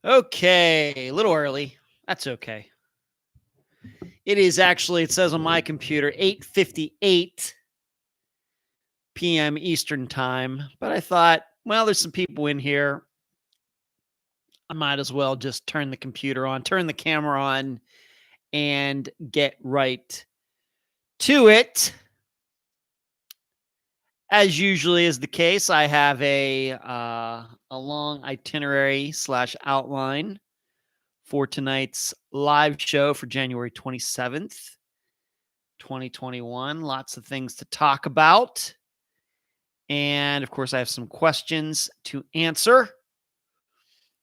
Okay, a little early. That's okay. It is actually, it says on my computer, 8:58 p.m. Eastern time. But I thought, well, there's some people in here. I might as well just turn the computer on, turn the camera on, and get right to it. As usually is the case, I have a long itinerary / outline for tonight's live show for January 27th, 2021. Lots of things to talk about. And of course, I have some questions to answer,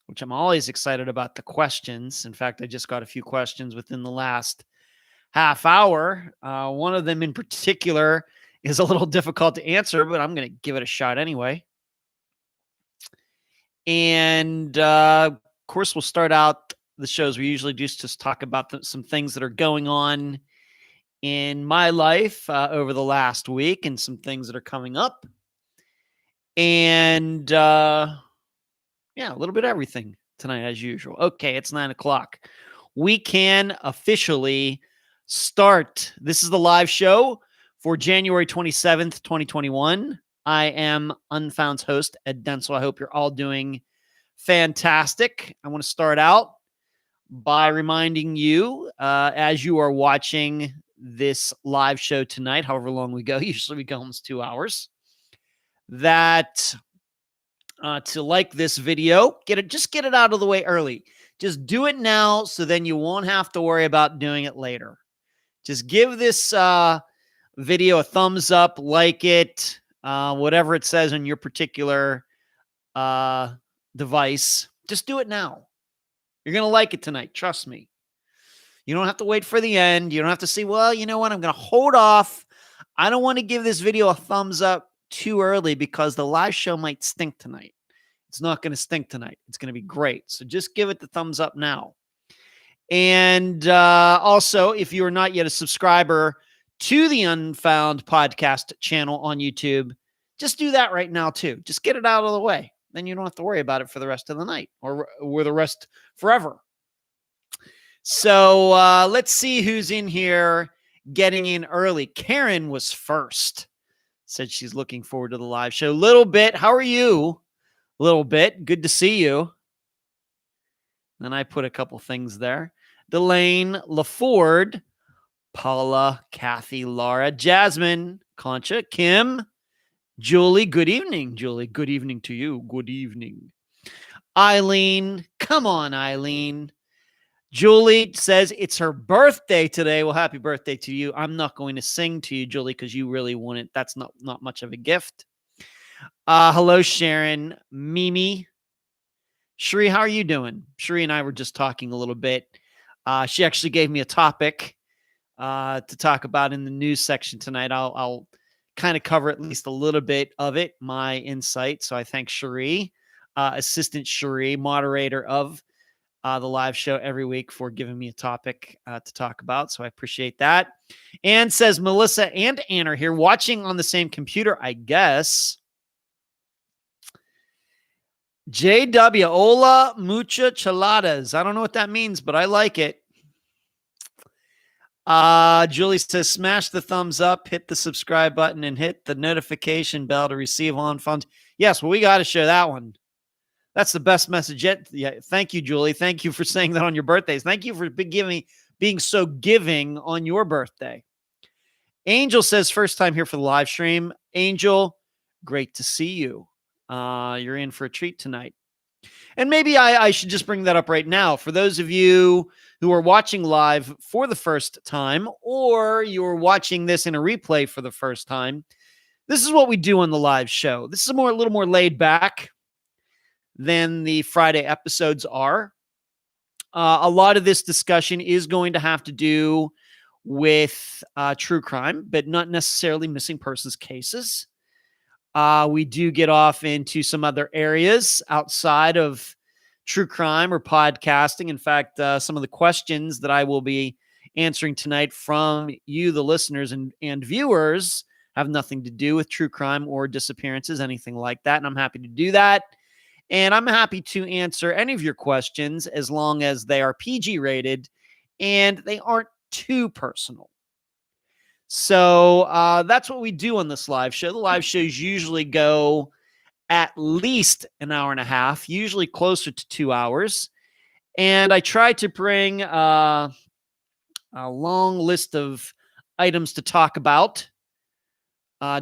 which I'm always excited about the questions. In fact, I just got a few questions within the last half hour. One of them in particular is a little difficult to answer, but I'm going to give it a shot anyway. And of course, we'll start out the shows we usually do just talk about some things that are going on in my life over the last week and some things that are coming up. And a little bit of everything tonight as usual. Okay, it's 9:00. We can officially start. This is the live show for January 27th, 2021. I am Unfound's host, Ed Densel. I hope you're all doing fantastic. I want to start out by reminding you, as you are watching this live show tonight, however long we go, usually we go almost 2 hours, that to like this video, just get it out of the way early. Just do it now so then you won't have to worry about doing it later. Just give this video a thumbs up, like it, whatever it says on your particular device. Just do it now. You're going to like it tonight. Trust me. You don't have to wait for the end. You don't have to say, well, you know what? I'm going to hold off. I don't want to give this video a thumbs up too early because the live show might stink tonight. It's not going to stink tonight. It's going to be great. So just give it the thumbs up now. And also, if you are not yet a subscriber to the Unfound Podcast Channel on YouTube, just do that right now too. Just get it out of the way. Then you don't have to worry about it for the rest of the night or the rest forever. So let's see who's in here getting in early. Karen was first. Said she's looking forward to the live show. Little Bit, how are you? Little Bit, good to see you. Then I put a couple things there. Delane, LaFord, Paula, Kathy, Laura, Jasmine, Concha, Kim, Julie, good evening. Julie, good evening to you. Good evening. Eileen, come on, Eileen. Julie says it's her birthday today. Well, happy birthday to you. I'm not going to sing to you, Julie, because you really wouldn't. That's not much of a gift. Hello, Sharon. Mimi. Sheree, how are you doing? Sheree and I were just talking a little bit. She actually gave me a topic to talk about in the news section tonight. I'll kind of cover at least a little bit of it, my insight. So I thank Sheree, Assistant Sheree, moderator of the live show every week, for giving me a topic to talk about. So I appreciate that. And says Melissa and Ann are here watching on the same computer, I guess. JW, hola mucha chaladas. I don't know what that means, but I like it. Julie says, smash the thumbs up, hit the subscribe button, and hit the notification bell to receive Unfound. Yes, well, we got to share that one. That's the best message yet. Yeah, thank you, Julie. Thank you for saying that on your birthdays. Thank you for being so giving on your birthday. Angel says, first time here for the live stream. Angel, great to see you. You're in for a treat tonight. And maybe I should just bring that up right now. For those of you who are watching live for the first time, or you're watching this in a replay for the first time, this is what we do on the live show. This is a little more laid back than the Friday episodes are. A lot of this discussion is going to have to do with true crime, but not necessarily missing persons cases. We do get off into some other areas outside of true crime or podcasting. In fact, some of the questions that I will be answering tonight from you, the listeners and viewers, have nothing to do with true crime or disappearances, anything like that. And I'm happy to do that. And I'm happy to answer any of your questions as long as they are PG rated and they aren't too personal. So that's what we do on this live show. The live shows usually go at least an hour and a half, usually closer to 2 hours. And I try to bring a long list of items to talk about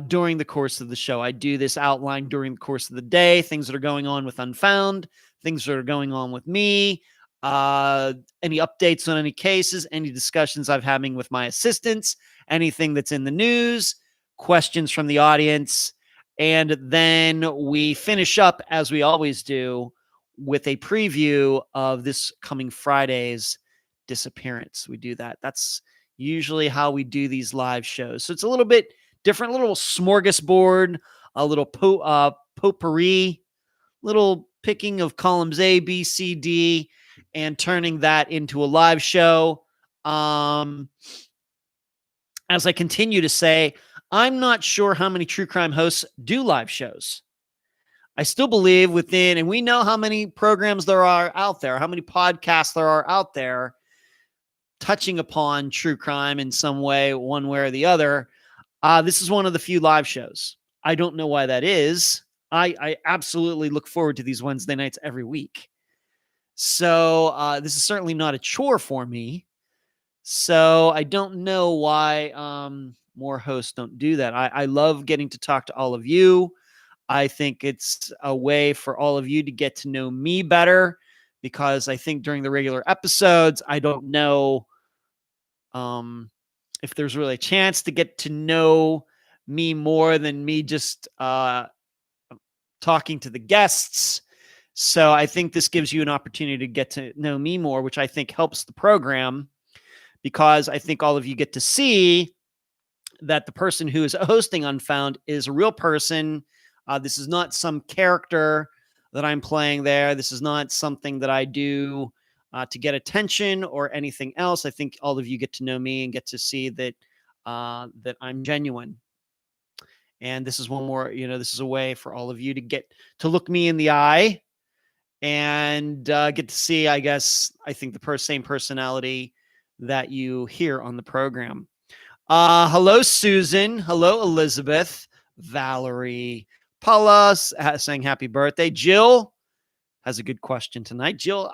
during the course of the show. I do this outline during the course of the day, things that are going on with Unfound, things that are going on with me, any updates on any cases, any discussions I'm having with my assistants, anything that's in the news, questions from the audience. And then we finish up, as we always do, with a preview of this coming Friday's Disappearance. We do that. That's usually how we do these live shows. So it's a little bit different, little smorgasbord, a little potpourri, little picking of columns A, B, C, D, and turning that into a live show. As I continue to say, I'm not sure how many true crime hosts do live shows. I still believe within, and we know how many programs there are out there, how many podcasts there are out there touching upon true crime in some way, one way or the other. This is one of the few live shows. I don't know why that is. I absolutely look forward to these Wednesday nights every week. So this is certainly not a chore for me. So I don't know why more hosts don't do that. I love getting to talk to all of you. I think it's a way for all of you to get to know me better, because I think during the regular episodes, I don't know if there's really a chance to get to know me more than me just talking to the guests. So I think this gives you an opportunity to get to know me more, which I think helps the program, because I think all of you get to see that the person who is hosting Unfound is a real person. This is not some character that I'm playing there. This is not something that I do to get attention or anything else. I think all of you get to know me and get to see that that I'm genuine. And this is one more, this is a way for all of you to get to look me in the eye and get to see, I think the same personality that you hear on the program. Hello, Susan. Hello, Elizabeth. Valerie. Paula saying happy birthday. Jill has a good question tonight. Jill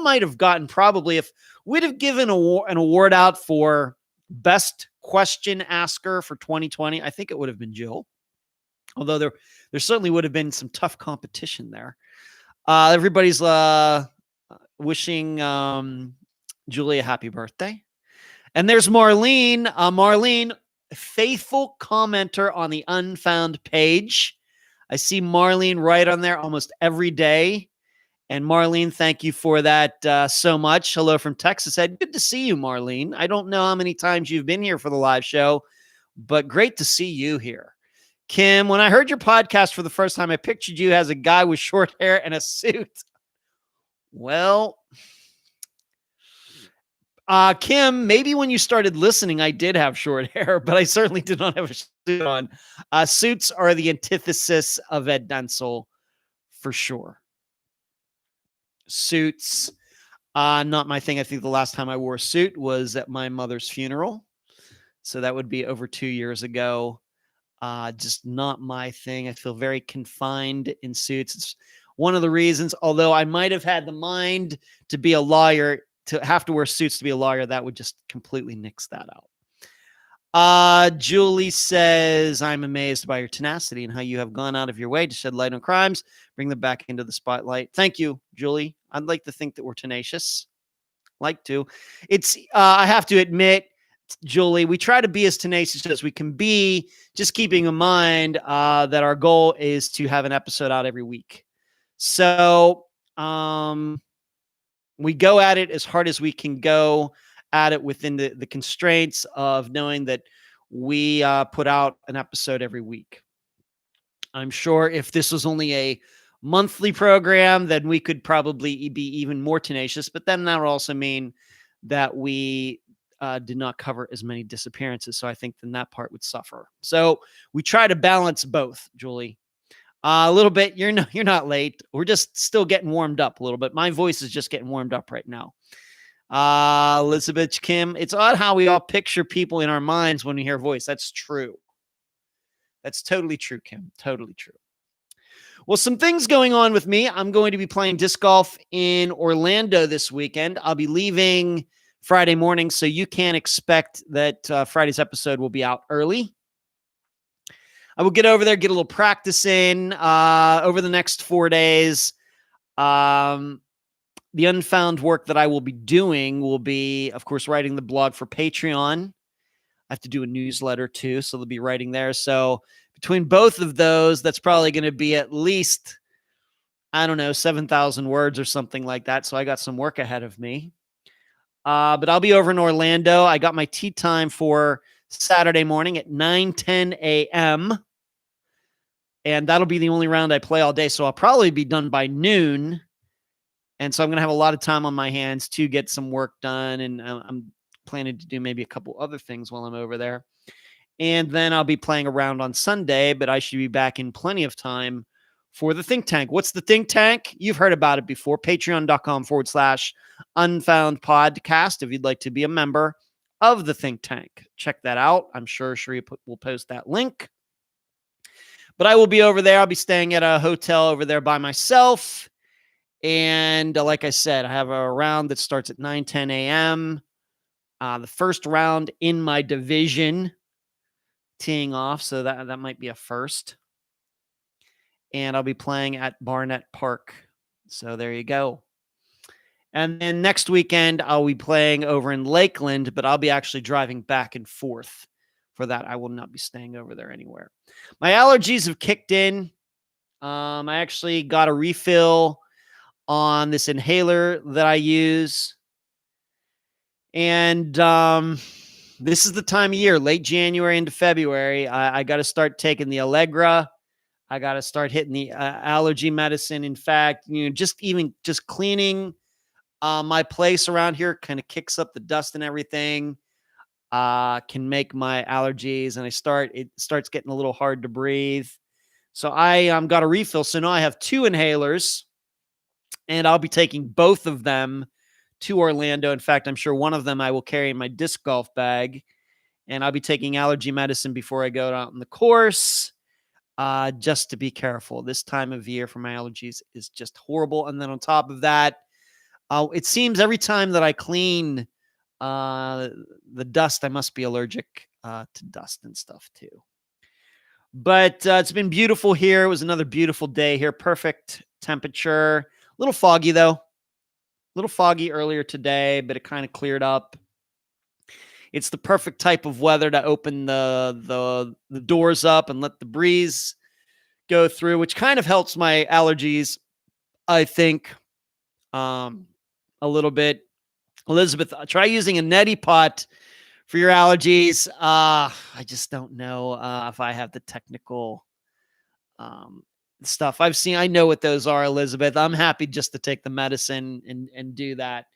might have gotten, probably, if we'd have given an award out for best question asker for 2020, I think it would have been Jill. Although there certainly would have been some tough competition there. Everybody's wishing Julie a happy birthday. And there's Marlene. Marlene, faithful commenter on the Unfound page. I see Marlene right on there almost every day. And Marlene, thank you for that so much. Hello from Texas. Good to see you, Marlene. I don't know how many times you've been here for the live show, but great to see you here. Kim, when I heard your podcast for the first time, I pictured you as a guy with short hair and a suit. Well, Kim, maybe when you started listening, I did have short hair, but I certainly did not have a suit on. Suits are the antithesis of Ed Denzel, for sure. Suits, not my thing. I think the last time I wore a suit was at my mother's funeral. So that would be over 2 years ago. Just not my thing. I feel very confined in suits. It's one of the reasons, although I might have had the mind to be a lawyer, to have to wear suits to be a lawyer, that would just completely nix that out. Julie says, I'm amazed by your tenacity and how you have gone out of your way to shed light on crimes, bring them back into the spotlight. Thank you, Julie. I'd like to think that we're tenacious. Like to. It's, I have to admit, Julie, we try to be as tenacious as we can be, just keeping in mind that our goal is to have an episode out every week. So, we go at it as hard as we can go at it within the constraints of knowing that we put out an episode every week. I'm sure if this was only a monthly program, then we could probably be even more tenacious. But then that would also mean that we did not cover as many disappearances. So I think then that part would suffer. So we try to balance both, Julie. A little bit. You're not late. We're just still getting warmed up a little bit. My voice is just getting warmed up right now. Elizabeth Kim, it's odd how we all picture people in our minds when we hear voice. That's true. That's totally true, Kim. Totally true. Well, some things going on with me. I'm going to be playing disc golf in Orlando this weekend. I'll be leaving Friday morning, so you can expect that Friday's episode will be out early. I will get over there, get a little practice in over the next 4 days. The Unfound work that I will be doing will be, of course, writing the blog for Patreon. I have to do a newsletter too, so they'll be writing there. So between both of those, that's probably going to be at least, 7,000 words or something like that. So I got some work ahead of me. But I'll be over in Orlando. I got my tee time for Saturday morning at 9:10 a.m. And that'll be the only round I play all day. So I'll probably be done by noon. And so I'm going to have a lot of time on my hands to get some work done. And I'm planning to do maybe a couple other things while I'm over there. And then I'll be playing around on Sunday, but I should be back in plenty of time for the think tank. What's the think tank? You've heard about it before. Patreon.com/Unfound Podcast. If you'd like to be a member of the think tank, check that out. I'm sure Sheree will post that link. But I will be over there. I'll be staying at a hotel over there by myself. And like I said, I have a round that starts at 9:10 a.m. The first round in my division, teeing off, so that might be a first. And I'll be playing at Barnett Park. So there you go. And then next weekend, I'll be playing over in Lakeland, but I'll be actually driving back and forth for that. I will not be staying over there anywhere. My allergies have kicked in. I actually got a refill on this inhaler that I use. And this is the time of year, late January into February. I got to start taking the Allegra. I got to start hitting the allergy medicine. In fact, just cleaning my place around here kind of kicks up the dust and everything. Can make my allergies, and it starts getting a little hard to breathe. So I got a refill. So now I have 2 inhalers, and I'll be taking both of them to Orlando. In fact, I'm sure one of them I will carry in my disc golf bag, and I'll be taking allergy medicine before I go out on the course, just to be careful. This time of year for my allergies is just horrible. And then on top of that, it seems every time that I clean the dust, I must be allergic to dust and stuff too. But it's been beautiful here. It was another beautiful day here. Perfect temperature. A little foggy though. A little foggy earlier today, but it kind of cleared up. It's the perfect type of weather to open the doors up and let the breeze go through, which kind of helps my allergies, I think, a little bit. Elizabeth, try using a neti pot for your allergies. I just don't know if I have the technical stuff. I know what those are, Elizabeth. I'm happy just to take the medicine and do that.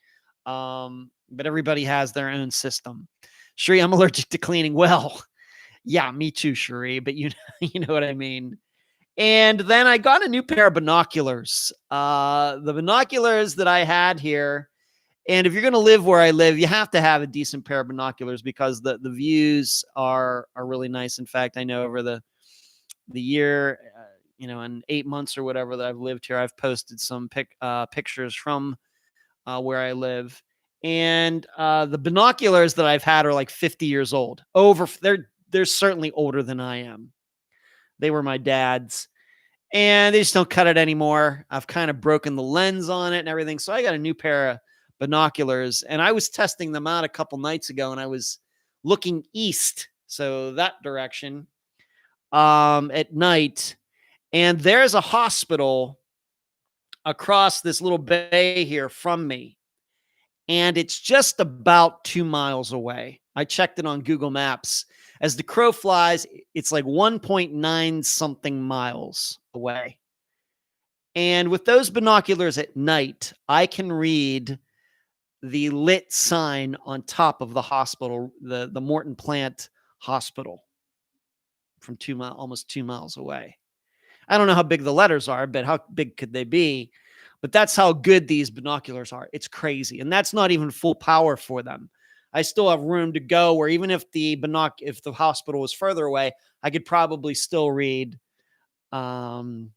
But everybody has their own system. Sheree, I'm allergic to cleaning. Well, yeah, me too, Sheree, but you know what I mean. And then I got a new pair of binoculars. The binoculars that I had here, and if you're going to live where I live, you have to have a decent pair of binoculars because the views are really nice. In fact, I know over the year, in 8 months or whatever that I've lived here, I've posted some pictures from where I live. And the binoculars that I've had are like 50 years old. They're certainly older than I am. They were my dad's. And they just don't cut it anymore. I've kind of broken the lens on it and everything. So I got a new pair of binoculars. And I was testing them out a couple nights ago, and I was looking east, so that direction, at night. And there's a hospital across this little bay here from me. And it's just about 2 miles away. I checked it on Google Maps. As the crow flies, it's like 1.9 something miles away. And with those binoculars at night, I can read the lit sign on top of the hospital, the Morton Plant Hospital, from almost 2 miles away. I don't know how big the letters are, but how big could they be? But that's how good these binoculars are. It's crazy. And that's not even full power for them. I still have room to go where even if if the hospital was further away, I could probably still read the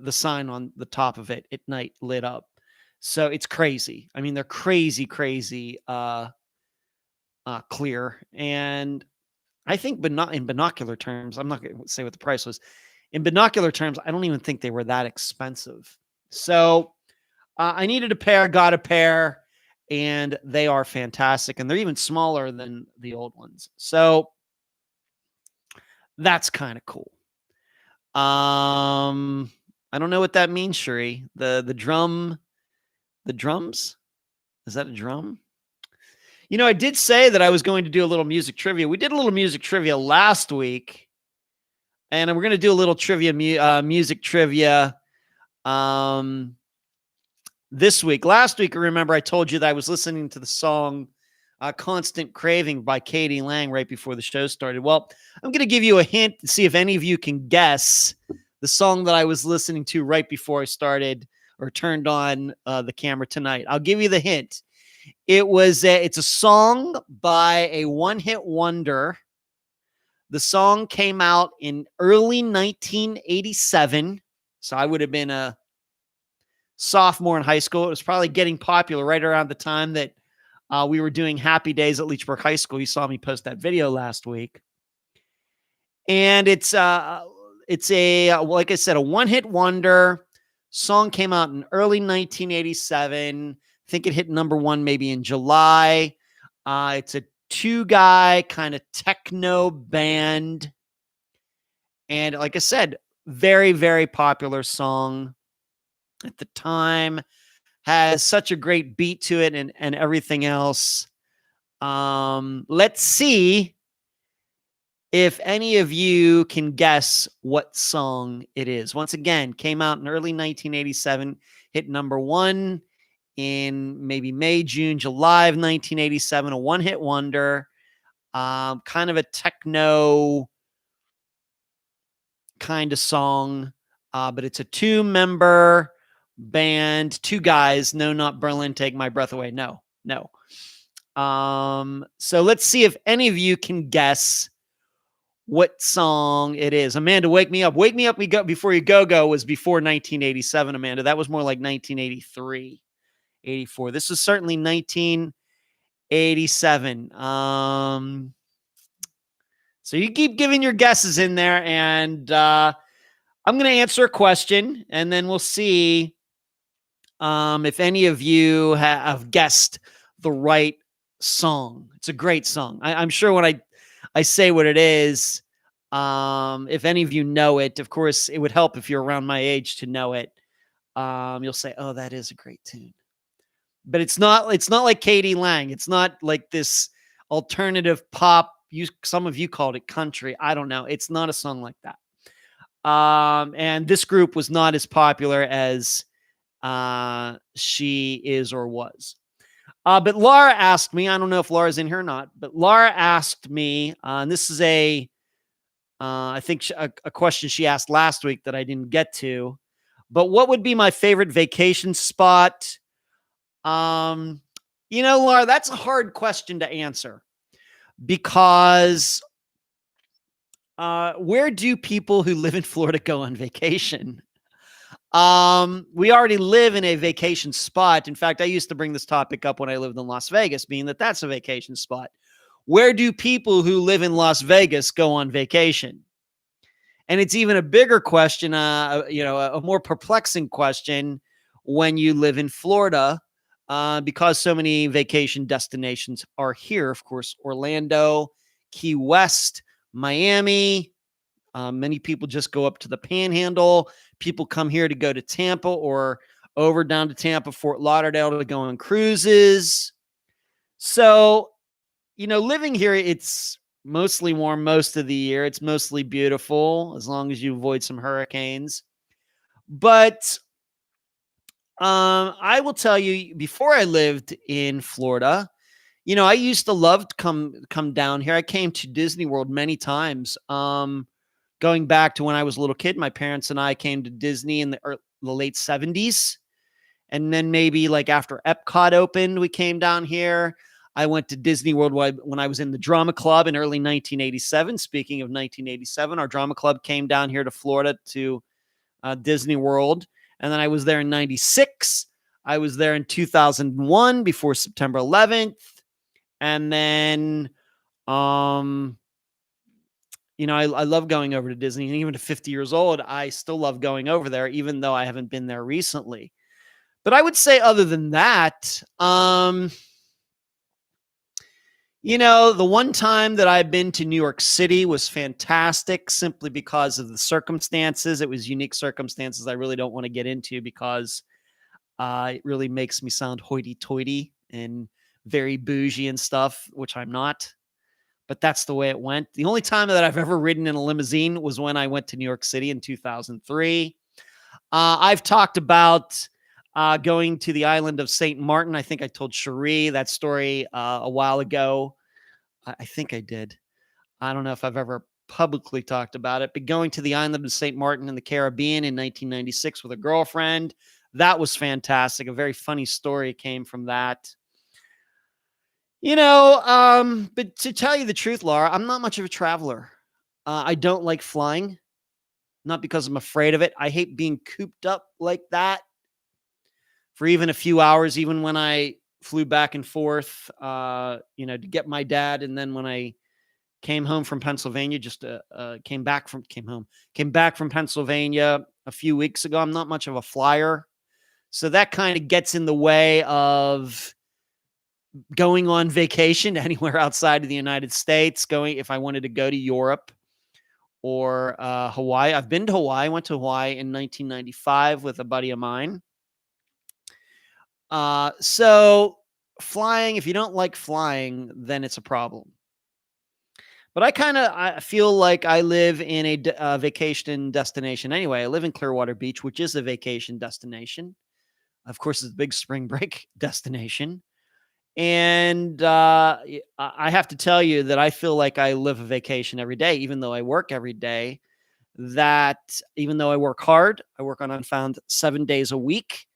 sign on the top of it at night lit up. So it's crazy. I mean, they're crazy, crazy clear. And I think in binocular terms, I'm not going to say what the price was. In binocular terms, I don't even think they were that expensive. So I needed a pair, got a pair, and they are fantastic. And they're even smaller than the old ones. So that's kind of cool. I don't know what that means, Shuri. The drums? Is that a drum? You know, I did say that I was going to do a little music trivia. We did a little music trivia last week, and we're going to do a little music trivia this week. Last week, I remember I told you that I was listening to the song Constant Craving by Katie Lang right before the show started. Well, I'm going to give you a hint to see if any of you can guess the song that I was listening to right before I started or turned on the camera tonight. I'll give you the hint. It's a song by a one-hit wonder. The song came out in early 1987. So I would have been a sophomore in high school. It was probably getting popular right around the time that we were doing Happy Days at Leechburg High School. You saw me post that video last week. And it's like I said, a one-hit wonder. Song came out in early 1987. I think it hit number one maybe in July. It's a two-guy kind of techno band. And like I said, very, very popular song at the time. Has such a great beat to it and everything else. Let's see if any of you can guess what song it is. Once again, came out in early 1987, hit number one in maybe May, June, July of 1987, a one-hit wonder, kind of a techno kind of song, but it's a two-member band, two guys. No, not Berlin, Take My Breath Away. No. So let's see if any of you can guess what song it is. Amanda, wake me up. Wake me up. We go before you go was before 1987, Amanda. That was more like 1983, 84. This was certainly 1987. So you keep giving your guesses in there, and I'm going to answer a question, and then we'll see if any of you have guessed the right song. It's a great song. I'm sure when I say what it is, if any of you know it, of course, it would help if you're around my age to know it. You'll say, "Oh, that is a great tune," but it's not like Katie Lang. It's not like this alternative pop. Some of you called it country. I don't know. It's not a song like that. And this group was not as popular as she is or was. But Laura asked me, I don't know if Laura's in here or not, but Laura asked me, and this is I think a question she asked last week that I didn't get to, but what would be my favorite vacation spot? Laura, that's a hard question to answer because where do people who live in Florida go on vacation? We already live in a vacation spot. In fact, I used to bring this topic up when I lived in Las Vegas, being that that's a vacation spot. Where do people who live in Las Vegas go on vacation? And it's even a bigger question, a more perplexing question when you live in Florida, because so many vacation destinations are here. Of course, Orlando, Key West, Miami. Many people just go up to the Panhandle. People come here to go to Tampa or over down to Tampa, Fort Lauderdale to go on cruises. So, living here, it's mostly warm most of the year. It's mostly beautiful as long as you avoid some hurricanes. But I will tell you, before I lived in Florida, I used to love to come down here. I came to Disney World many times. going back to when I was a little kid, my parents and I came to Disney in the late 70s. And then maybe like after Epcot opened, we came down here. I went to Disney World when I was in the drama club in early 1987. Speaking of 1987, our drama club came down here to Florida to Disney World. And then I was there in 96. I was there in 2001 before September 11th. And then, I love going over to Disney. And even at 50 years old, I still love going over there, even though I haven't been there recently. But I would say other than that, the one time that I've been to New York City was fantastic simply because of the circumstances. It was unique circumstances I really don't want to get into because it really makes me sound hoity-toity and very bougie and stuff, which I'm not. But that's the way it went. The only time that I've ever ridden in a limousine was when I went to New York City in 2003. I've talked about going to the island of St. Martin. I think I told Cherie that story a while ago. I think I did. I don't know if I've ever publicly talked about it, but going to the island of St. Martin in the Caribbean in 1996 with a girlfriend, that was fantastic. A very funny story came from that. But to tell you the truth, Laura, I'm not much of a traveler. I don't like flying, not because I'm afraid of it. I hate being cooped up like that for even a few hours, even when I flew back and forth, to get my dad. And then when I came home from Pennsylvania, came back from Pennsylvania a few weeks ago. I'm not much of a flyer. So that kind of gets in the way of going on vacation anywhere outside of the United States, if I wanted to go to Europe or Hawaii. I've been to Hawaii. I went to Hawaii in 1995 with a buddy of mine. So flying, if you don't like flying, then it's a problem. But I feel like I live in a vacation destination anyway. I live in Clearwater Beach, which is a vacation destination. Of course, it's a big spring break destination. And I have to tell you that I feel like I live a vacation every day, even though I work every day. That even though I work hard, I work on Unfound 7 days a week.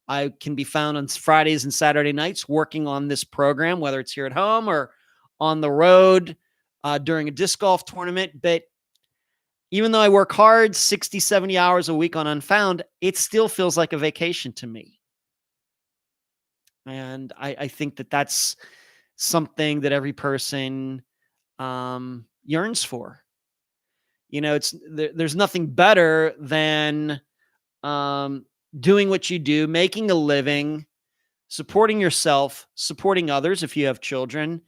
I can be found on Fridays and Saturday nights working on this program, whether it's here at home or on the road during a disc golf tournament. But even though I work hard, 60, 70 hours a week on Unfound, it still feels like a vacation to me. And I think that that's something that every person yearns for. There's nothing better than doing what you do, making a living, supporting yourself, supporting others if you have children,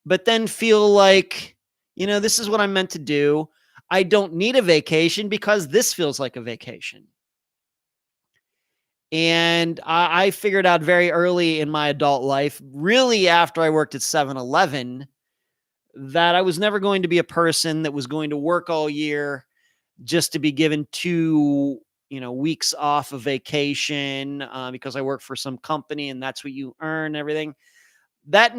but then feel like, this is what I'm meant to do. I don't need a vacation because this feels like a vacation. And I figured out very early in my adult life, really after I worked at 7-Eleven, that I was never going to be a person that was going to work all year just to be given 2 weeks off of vacation because I work for some company and that's what you earn and everything. That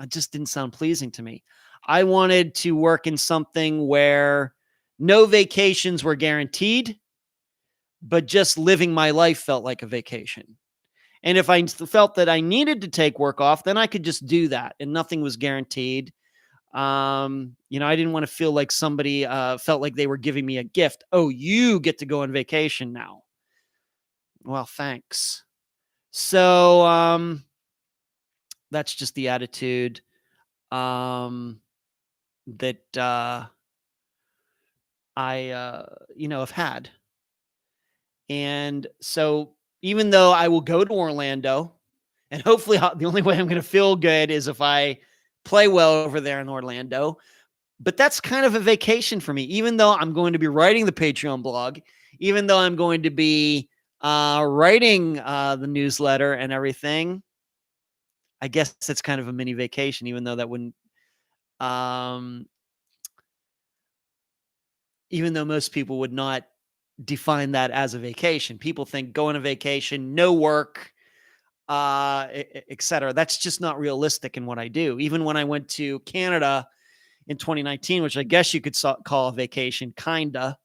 just didn't sound pleasing to me. I wanted to work in something where no vacations were guaranteed, but just living my life felt like a vacation. And if I felt that I needed to take work off, then I could just do that and nothing was guaranteed. I didn't want to feel like somebody felt like they were giving me a gift. Oh, you get to go on vacation now. Well, thanks. So that's just the attitude that I have had. And so even though I will go to Orlando, and hopefully the only way I'm going to feel good is if I play well over there in Orlando, but that's kind of a vacation for me, even though I'm going to be writing the Patreon blog, even though I'm going to be writing the newsletter and everything. I guess it's kind of a mini vacation, even though that wouldn't, even though most people would not define that as a vacation. People think go on a vacation, no work, etc. That's just not realistic in what I do. Even when I went to Canada in 2019, which I guess you could call a vacation, kinda.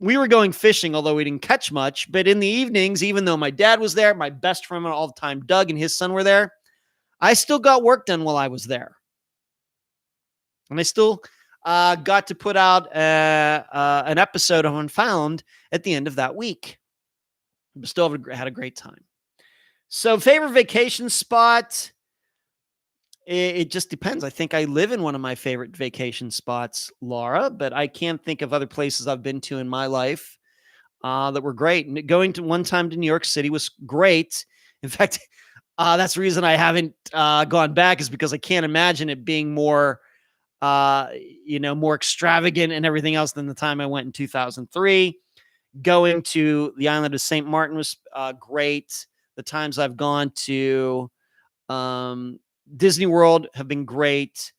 We were going fishing, although we didn't catch much. But in the evenings, even though my dad was there, my best friend all the time, Doug, and his son were there, I still got work done while I was there. And I still got to put out an episode of Unfound at the end of that week. Still had a great time. So favorite vacation spot, it just depends. I think I live in one of my favorite vacation spots, Laura, but I can't think of other places I've been to in my life that were great. Going to one time to New York City was great. In fact, that's the reason I haven't gone back, is because I can't imagine it being more, more extravagant and everything else than the time I went in 2003. Going to the island of St. Martin was great. The times I've gone to Disney World have been great.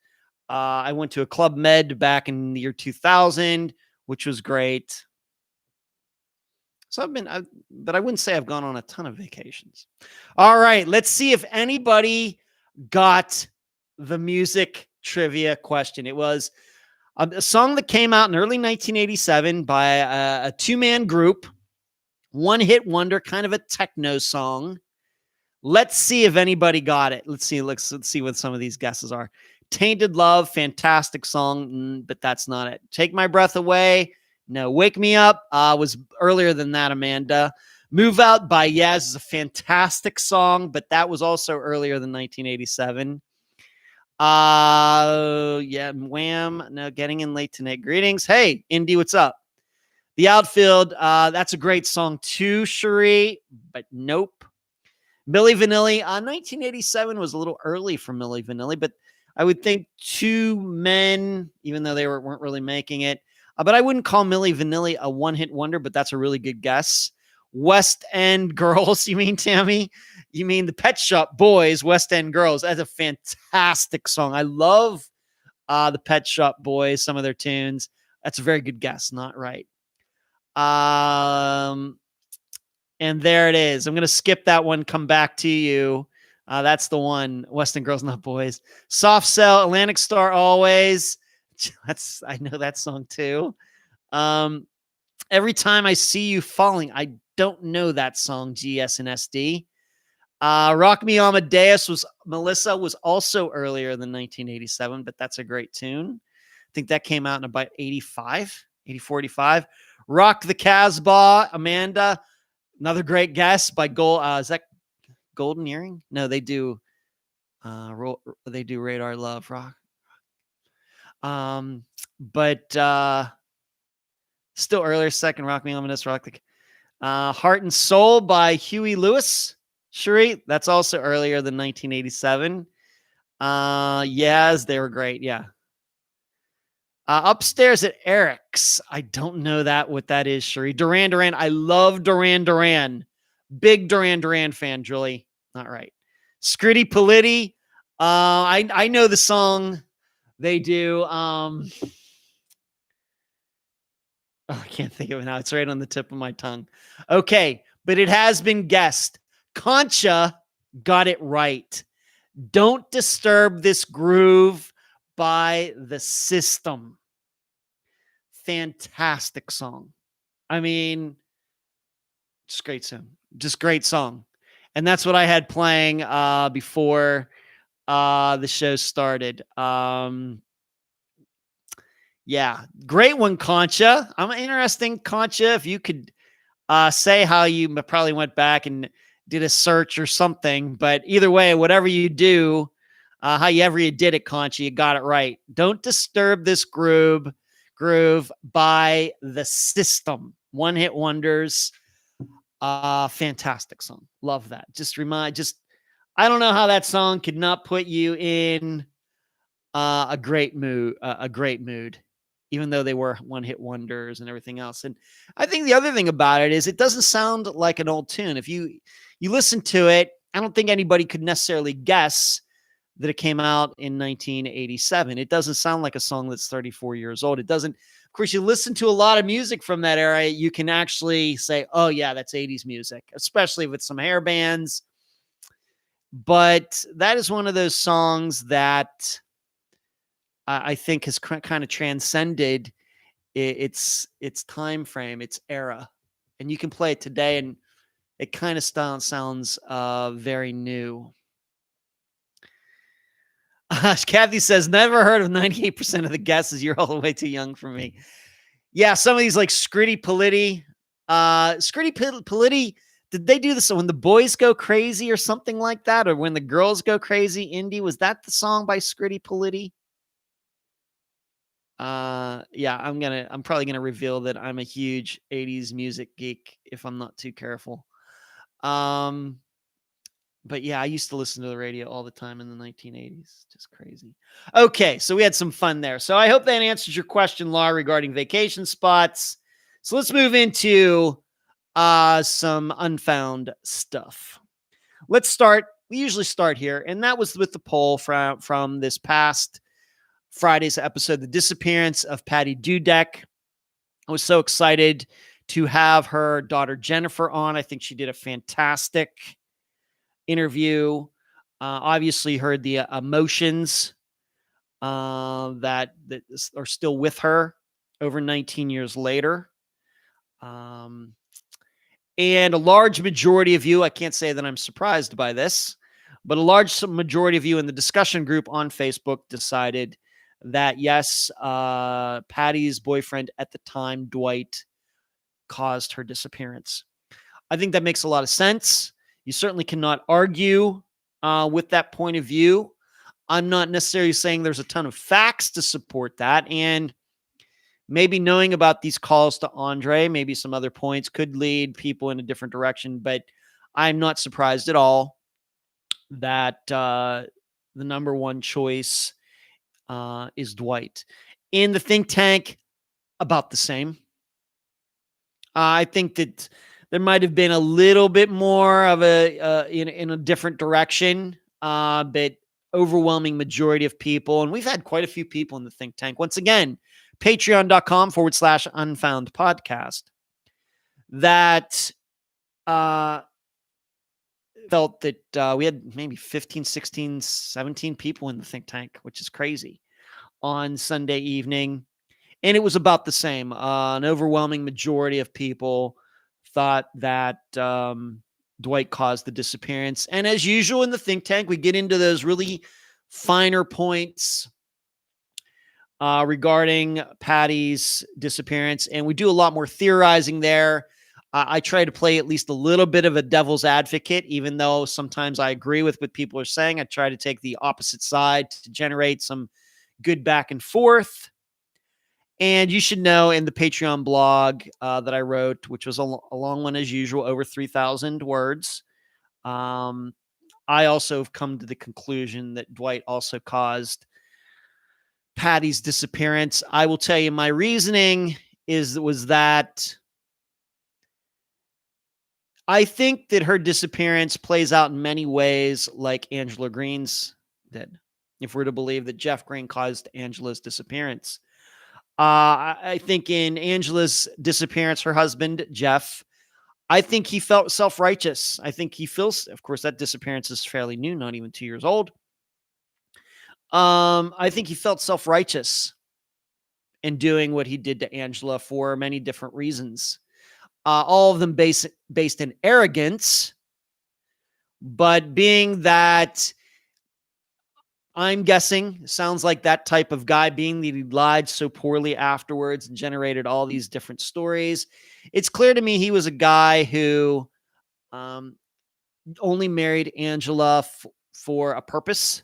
I went to a Club Med back in the year 2000, which was great. So but I wouldn't say I've gone on a ton of vacations. All right, let's see if anybody got the music trivia question. It was a song that came out in early 1987 by a two-man group, one-hit wonder, kind of a techno song. Let's see if anybody got it. Let's see what some of these guesses are. Tainted Love, fantastic song, but that's not it. Take My Breath Away, no. Wake Me Up was earlier than that, Amanda. Move Out by Yaz is a fantastic song, but that was also earlier than 1987. Wham. No, Getting In Late Tonight. Greetings. Hey, Indy, what's up? The Outfield, that's a great song too, Cherie, but nope. Milli Vanilli, 1987 was a little early for Milli Vanilli, but I would think Two Men, even though they weren't really making it. But I wouldn't call Milli Vanilli a one-hit wonder, but that's a really good guess. West End Girls, you mean, Tammy? You mean the Pet Shop Boys, West End Girls. That's a fantastic song. I love the Pet Shop Boys, some of their tunes. That's a very good guess. Not right. And there it is. I'm going to skip that one, come back to you. That's the one. West End Girls, Not Boys. Soft Cell, Atlantic Star, Always. I know that song too. Every Time I See You Falling. I don't know that song, GS and SD. Rock Me Amadeus Melissa was also earlier than 1987, but that's a great tune. I think that came out in about 84, 85. Rock the Casbah, Amanda. Another great guess by is that Golden Earring? No, they do Radar Love Rock. But still earlier, second, Rock Me Ominous, Rock the Heart and Soul by Huey Lewis. Cherie, that's also earlier than 1987. Yes, they were great. Yeah. Upstairs at Eric's. I don't know what that is, Cherie. Duran Duran. I love Duran Duran. Big Duran Duran fan, Julie. Not right. Scritti Politti. I know the song they do. I can't think of it now. It's right on the tip of my tongue. Okay, but it has been guessed. Concha got it right. Don't Disturb This Groove by The System. Fantastic song. I mean, just great song. Just great song. And that's what I had playing before the show started. Yeah, great one, Concha. I'm interesting, Concha, if you could say how you probably went back and did a search or something. But either way, whatever you do, however you did it, Concha, you got it right. Don't Disturb This Groove by The System. One-hit wonders. Fantastic song. Love that. I don't know how that song could not put you in a great mood, even though they were one-hit wonders and everything else. And I think the other thing about it is it doesn't sound like an old tune. If you listen to it, I don't think anybody could necessarily guess that it came out in 1987. It doesn't sound like a song that's 34 years old. It doesn't. Of course, you listen to a lot of music from that era, you can actually say, oh, yeah, that's 80s music, especially with some hair bands. But that is one of those songs that I think has kind of transcended its time frame, its era, and you can play it today, and it kind of sounds very new. Kathy says, never heard of 98% of the guesses. You're all the way too young for me. Yeah, some of these like Scritti Politti. Politti, did they do this when the boys go crazy or something like that? Or when the girls go crazy? Indy, was that the song by Scritti Politti? Yeah, I'm probably gonna reveal that I'm a huge 80s music geek if I'm not too careful. But yeah, I used to listen to the radio all the time in the 1980s. Just crazy. Okay, so we had some fun there. So I hope that answers your question, Laura, regarding vacation spots. So let's move into some unfound stuff. Let's start. We usually start here, and that was with the poll from this past Friday's episode, The Disappearance of Patricia Dudek. I was so excited to have her daughter Jennifer on. I think she did a fantastic interview. Obviously heard the emotions that are still with her over 19 years later. And a large majority of you, I can't say that I'm surprised by this, but a large majority of you in the discussion group on Facebook decided that yes, Patty's boyfriend at the time, Dwight, caused her disappearance. I think that makes a lot of sense. You certainly cannot argue with that point of view. I'm not necessarily saying there's a ton of facts to support that. And maybe knowing about these calls to Andre, maybe some other points could lead people in a different direction. But I'm not surprised at all that the number one choice is Dwight. In the think tank, about the same. I think that there might have been a little bit more of a in a different direction, but overwhelming majority of people, and we've had quite a few people in the think tank. Once again, patreon.com/unfound podcast that felt that we had maybe 15, 16, 17 people in the think tank, which is crazy, on Sunday evening. And it was about the same. An overwhelming majority of people thought that Dwight caused the disappearance. And as usual in the think tank, we get into those really finer points regarding Patty's disappearance. And we do a lot more theorizing there. I try to play at least a little bit of a devil's advocate, even though sometimes I agree with what people are saying. I try to take the opposite side to generate some good back and forth. And you should know in the Patreon blog that I wrote, which was a long one as usual, over 3,000 words, I also have come to the conclusion that Dwight also caused Patty's disappearance. I will tell you my reasoning was that I think that her disappearance plays out in many ways like Angela Green's did, if we're to believe that Jeff Green caused Angela's disappearance. I think in Angela's disappearance, her husband, Jeff, I think he felt self-righteous. I think he feels, of course, that disappearance is fairly new, not even 2 years old. I think he felt self-righteous in doing what he did to Angela for many different reasons. All of them based in arrogance, but being that I'm guessing sounds like that type of guy, being that he lied so poorly afterwards and generated all these different stories. It's clear to me he was a guy who only married Angela for a purpose.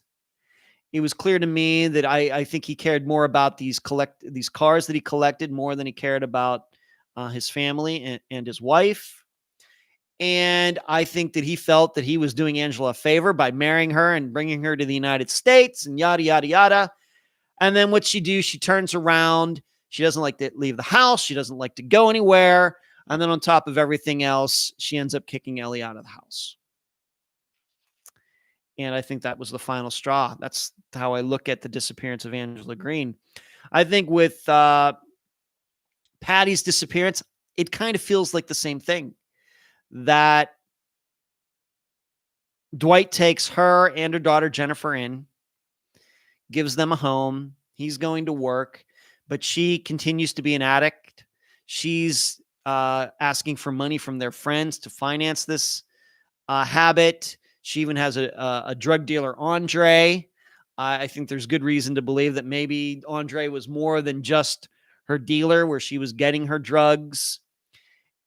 It was clear to me that I think he cared more about these cars that he collected more than he cared about his family and his wife. And I think that he felt that he was doing Angela a favor by marrying her and bringing her to the United States and yada, yada, yada. And then what she do, she turns around. She doesn't like to leave the house. She doesn't like to go anywhere. And then on top of everything else, she ends up kicking Ellie out of the house. And I think that was the final straw. That's how I look at the disappearance of Angela Green. I think with Patty's disappearance, it kind of feels like the same thing. That Dwight takes her and her daughter Jennifer in, gives them a home, He's going to work, but she continues to be an addict. She's asking for money from their friends to finance this habit. She even has a drug dealer, Andre. I think there's good reason to believe that maybe Andre was more than just her dealer, where she was getting her drugs.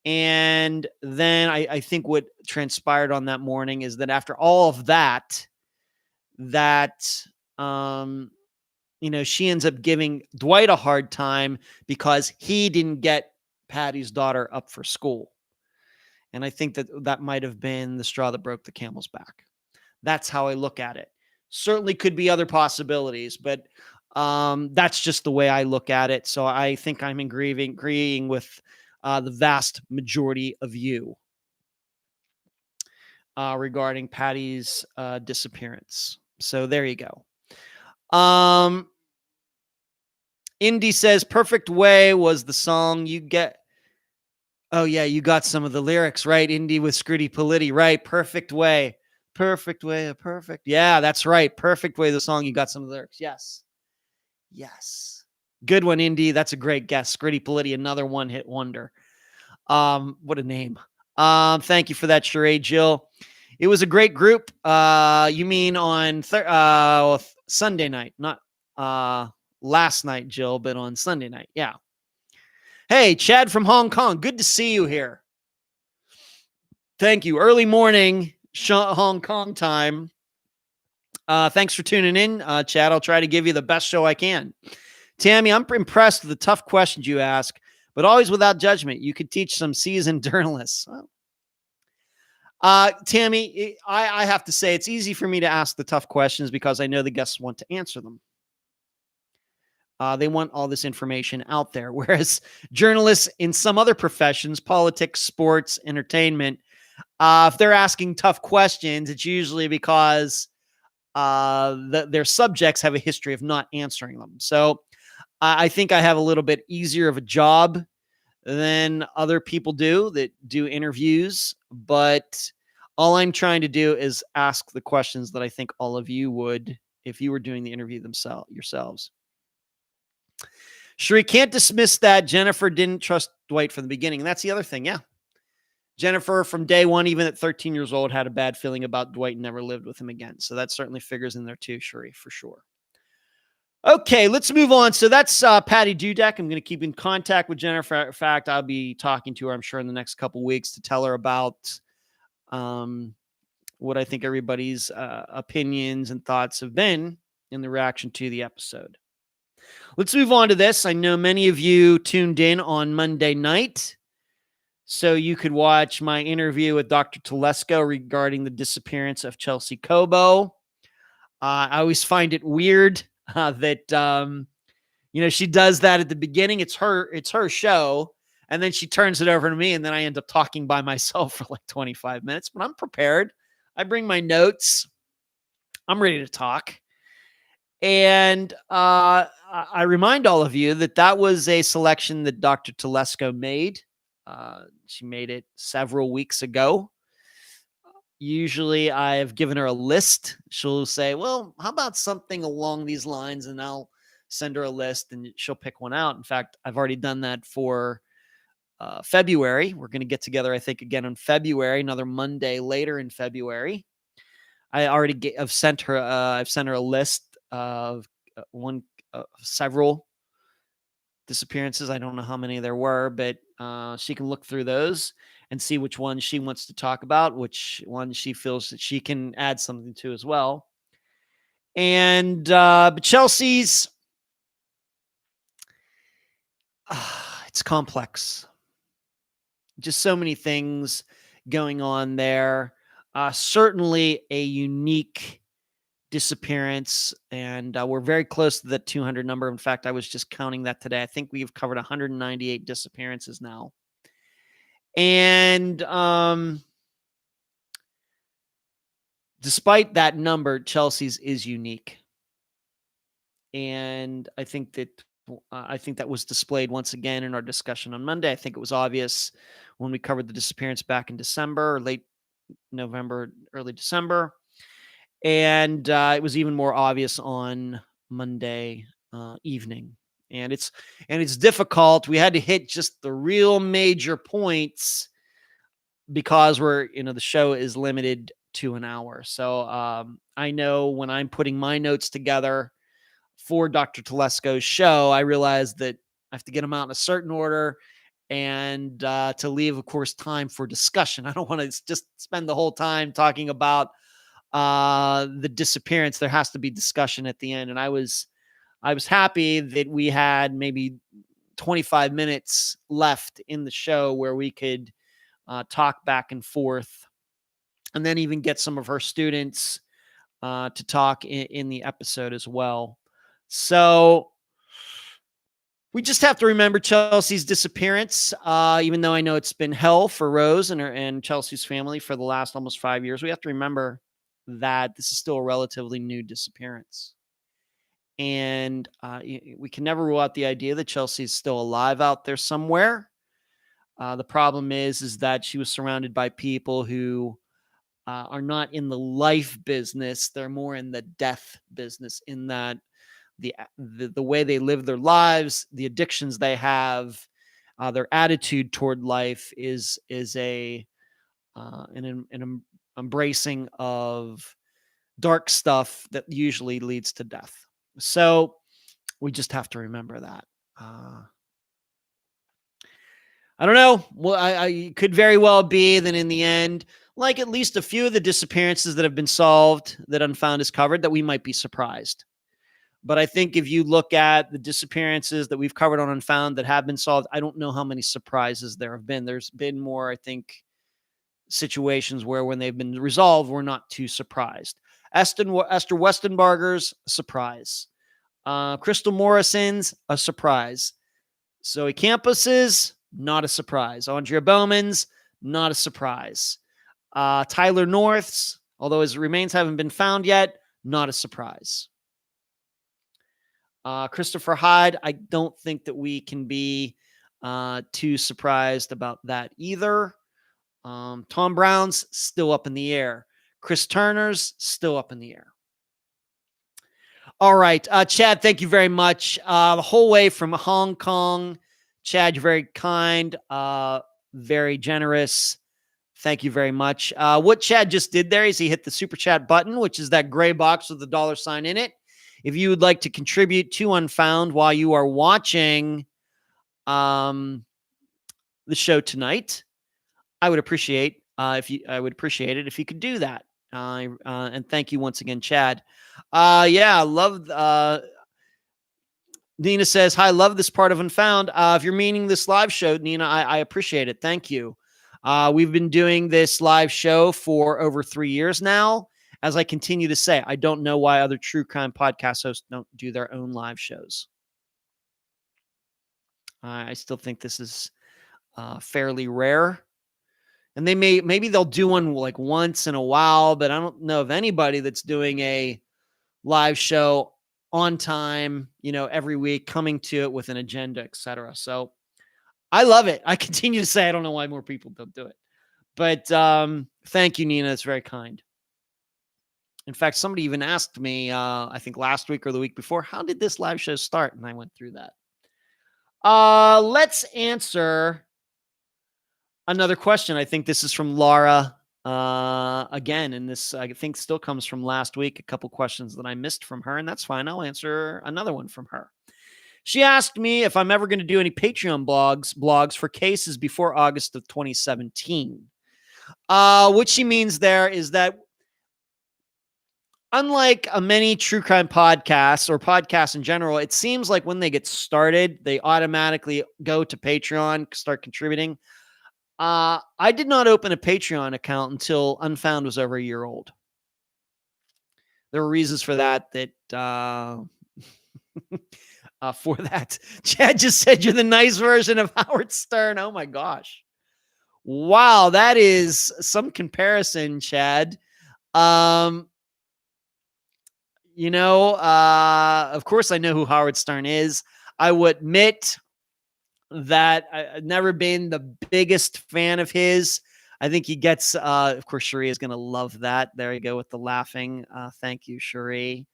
And then I think what transpired on that morning is that after all of that, she ends up giving Dwight a hard time because he didn't get Paddy's daughter up for school. And I think that might have been the straw that broke the camel's back. That's how I look at it. Certainly could be other possibilities, but that's just the way I look at it. So I think I'm agreeing with the vast majority of you regarding Paddy's disappearance. So there you go. Indy says, Perfect Way was the song you get. Oh, yeah, you got some of the lyrics, right? Indy with Scritti Politti, right? Perfect Way. Perfect Way, perfect. Yeah, that's right. Perfect Way, the song, you got some of the lyrics. Yes. Yes. Good one, Indy. That's a great guess. Scritti Politti, another one-hit wonder. What a name. Thank you for that charade, Jill. It was a great group. You mean on Sunday night, not last night, Jill, but on Sunday night. Yeah. Hey, Chad from Hong Kong. Good to see you here. Thank you. Early morning, Hong Kong time. Thanks for tuning in, Chad. I'll try to give you the best show I can. Tammy, I'm impressed with the tough questions you ask, but always without judgment. You could teach some seasoned journalists. Tammy, I have to say it's easy for me to ask the tough questions because I know the guests want to answer them. They want all this information out there. Whereas journalists in some other professions, politics, sports, entertainment, if they're asking tough questions, it's usually because their subjects have a history of not answering them. So I think I have a little bit easier of a job than other people do that do interviews. But all I'm trying to do is ask the questions that I think all of you would if you were doing the interview yourselves. Sheree, can't dismiss that Jennifer didn't trust Dwight from the beginning. And that's the other thing. Yeah. Jennifer, from day one, even at 13 years old, had a bad feeling about Dwight and never lived with him again. So that certainly figures in there too, Sheree, for sure. Okay, let's move on. So that's Patty Dudek. I'm going to keep in contact with Jennifer. In fact, I'll be talking to her, I'm sure, in the next couple of weeks to tell her about what I think everybody's opinions and thoughts have been in the reaction to the episode. Let's move on to this. I know many of you tuned in on Monday night, so you could watch my interview with Dr. Telesco regarding the disappearance of Chelsea Cobo. I always find it weird that she does that at the beginning. It's her show, and then she turns it over to me, and then I end up talking by myself for like 25 minutes. But I'm prepared. I bring my notes. I'm ready to talk. And I remind all of you that was a selection that Dr. Telesco made. She made it several weeks ago. Usually I have given her a list. She'll say, well, how about something along these lines? And I'll send her a list and she'll pick one out. In fact, I've already done that for February. We're going to get together, I think, again on February, another Monday later in February. I've sent her a list of several disappearances. I don't know how many there were, but she can look through those and see which one she wants to talk about, which one she feels that she can add something to as well. And but Chelsea's, it's complex. Just so many things going on there. Certainly a unique disappearance, and we're very close to the 200 number. In fact, I was just counting that today. I think we've covered 198 disappearances now. And despite that number, Chelsea's is unique. And I think that was displayed once again in our discussion on Monday. I think it was obvious when we covered the disappearance back in December, or late November, early December. And it was even more obvious on Monday evening. And it's difficult. We had to hit just the real major points because the show is limited to an hour. So I know when I'm putting my notes together for Dr. Telesco's show, I realize that I have to get them out in a certain order and to leave, of course, time for discussion. I don't want to just spend the whole time talking about the disappearance. There has to be discussion at the end. And I was happy that we had maybe 25 minutes left in the show where we could talk back and forth, and then even get some of her students to talk in the episode as well. So we just have to remember Chelsea's disappearance, even though I know it's been hell for Rose and Chelsea's family for the last almost 5 years. We have to remember that this is still a relatively new disappearance. And we can never rule out the idea that Chelsea is still alive out there somewhere. The problem is that she was surrounded by people who are not in the life business. They're more in the death business, in that the way they live their lives, the addictions they have, their attitude toward life is an embracing of dark stuff that usually leads to death. So we just have to remember that. I don't know. Well, I could very well be that in the end, like at least a few of the disappearances that have been solved that Unfound has covered, that we might be surprised. But I think if you look at the disappearances that we've covered on Unfound that have been solved, I don't know how many surprises there have been. There's been more, I think, situations where when they've been resolved, we're not too surprised. Esther Westenbarger's a surprise. Crystal Morrison's a surprise. Zoe Campus's not a surprise. Andrea Bowman's not a surprise. Tyler North's, although his remains haven't been found yet, not a surprise. Christopher Hyde, I don't think that we can be too surprised about that either. Tom Brown's still up in the air. Chris Turner's still up in the air. All right. Chad, thank you very much. The whole way from Hong Kong. Chad, you're very kind, very generous. Thank you very much. What Chad just did there is he hit the super chat button, which is that gray box with the $sign in it. If you would like to contribute to Unfound while you are watching the show tonight, I would appreciate it if you could do that. And thank you once again, Chad. Yeah, love. Nina says, "Hi, love this part of Unfound." If you're meaning this live show, Nina, I appreciate it. Thank you. We've been doing this live show for over 3 years now. As I continue to say, I don't know why other true crime podcast hosts don't do their own live shows. I still think this is fairly rare. And maybe they'll do one like once in a while, but I don't know of anybody that's doing a live show on time, every week, coming to it with an agenda, etc. So I love it. I continue to say I don't know why more people don't do it. But thank you, Nina. It's very kind. In fact, somebody even asked me, I think last week or the week before, how did this live show start? And I went through that. Let's answer another question. I think this is from Laura again, and this I think still comes from last week. A couple questions that I missed from her, and that's fine. I'll answer another one from her. She asked me if I'm ever going to do any Patreon blogs for cases before August of 2017. What she means there is that unlike many true crime podcasts or podcasts in general, it seems like when they get started, they automatically go to Patreon, start contributing. I did not open a Patreon account until Unfound was over a year old. There were reasons for that. For that, Chad just said you're the nice version of Howard Stern. Oh my gosh. Wow, that is some comparison, Chad. Of course I know who Howard Stern is. I will admit that I've never been the biggest fan of his. I think he gets, of course, Cherie is going to love that. There you go with the laughing. Thank you, Cherie.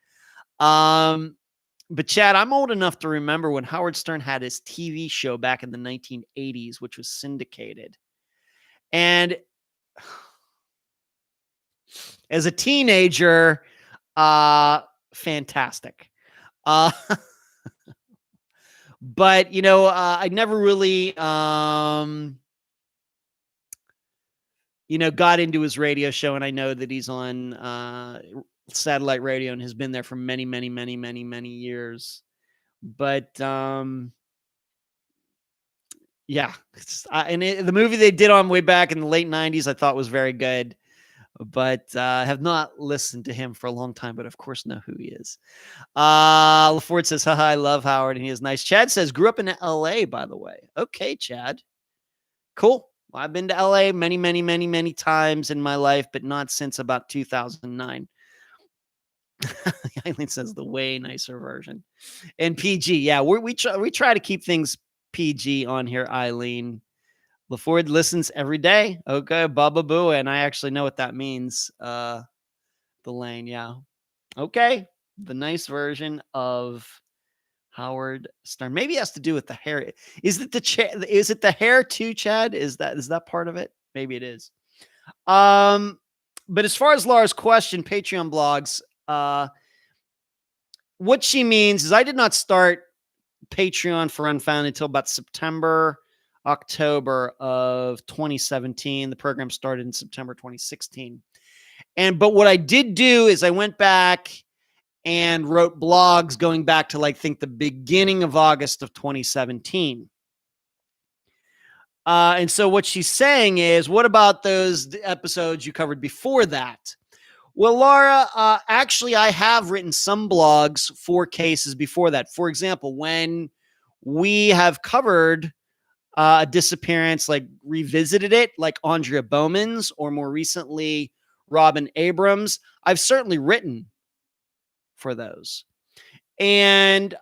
But Chad, I'm old enough to remember when Howard Stern had his TV show back in the 1980s, which was syndicated. And as a teenager, fantastic. Uh, but I never really, got into his radio show, and I know that he's on satellite radio and has been there for many, many, many, many, many years. But yeah, the movie they did on way back in the late 90s, I thought was very good. But have not listened to him for a long time, but of course know who he is. LaFord says, haha, I love Howard, and he is nice. Chad says, grew up in LA, by the way. Okay, Chad. Cool. Well, I've been to LA many, many, many, many times in my life, but not since about 2009. Eileen says the way nicer version. And PG. Yeah, we try to keep things PG on here, Eileen. LaFord listens every day. Okay, Baba Boo. And I actually know what that means. The lane, yeah. Okay. The nice version of Howard Stern. Maybe it has to do with the hair. Is it the hair too, Chad? Is that part of it? Maybe it is. But as far as Laura's question, Patreon blogs, what she means is I did not start Patreon for Unfound until about September, October of 2017. The program started in September 2016. But what I did do is I went back and wrote blogs going back to the beginning of August of 2017. And so what she's saying is, what about those episodes you covered before that? Well, Laura, actually, I have written some blogs for cases before that. For example, when we have covered a disappearance, revisited it, like Andrea Bowman's, or more recently, Robin Abrams, I've certainly written for those. And